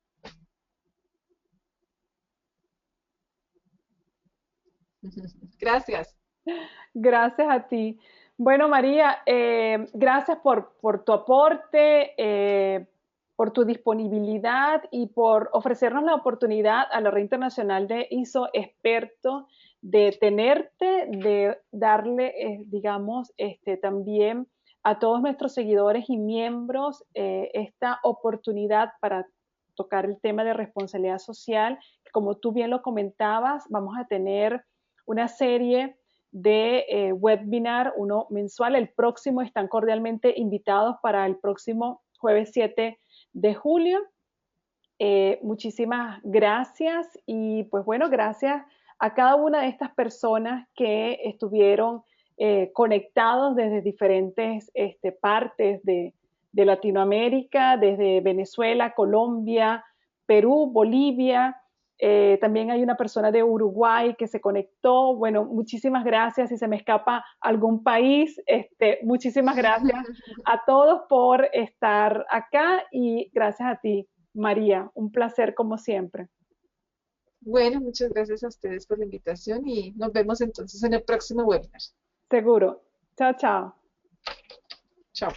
Gracias. Gracias a ti. Bueno, María, gracias por tu aporte, por tu disponibilidad y por ofrecernos la oportunidad a la Red Internacional de ISO Experto de tenerte, de darle, digamos, también a todos nuestros seguidores y miembros esta oportunidad para tocar el tema de responsabilidad social. Como tú bien lo comentabas, vamos a tener una serie de webinar, uno mensual. El próximo están cordialmente invitados para el próximo jueves 7 de julio. Muchísimas gracias y pues bueno, gracias a cada una de estas personas que estuvieron conectados desde diferentes partes de Latinoamérica, desde Venezuela, Colombia, Perú, Bolivia. También hay una persona de Uruguay que se conectó. Bueno, muchísimas gracias. Si se me escapa algún país, muchísimas gracias a todos por estar acá y gracias a ti, María. Un placer como siempre. Bueno, muchas gracias a ustedes por la invitación y nos vemos entonces en el próximo webinar. Seguro. Chao, chao. Chao.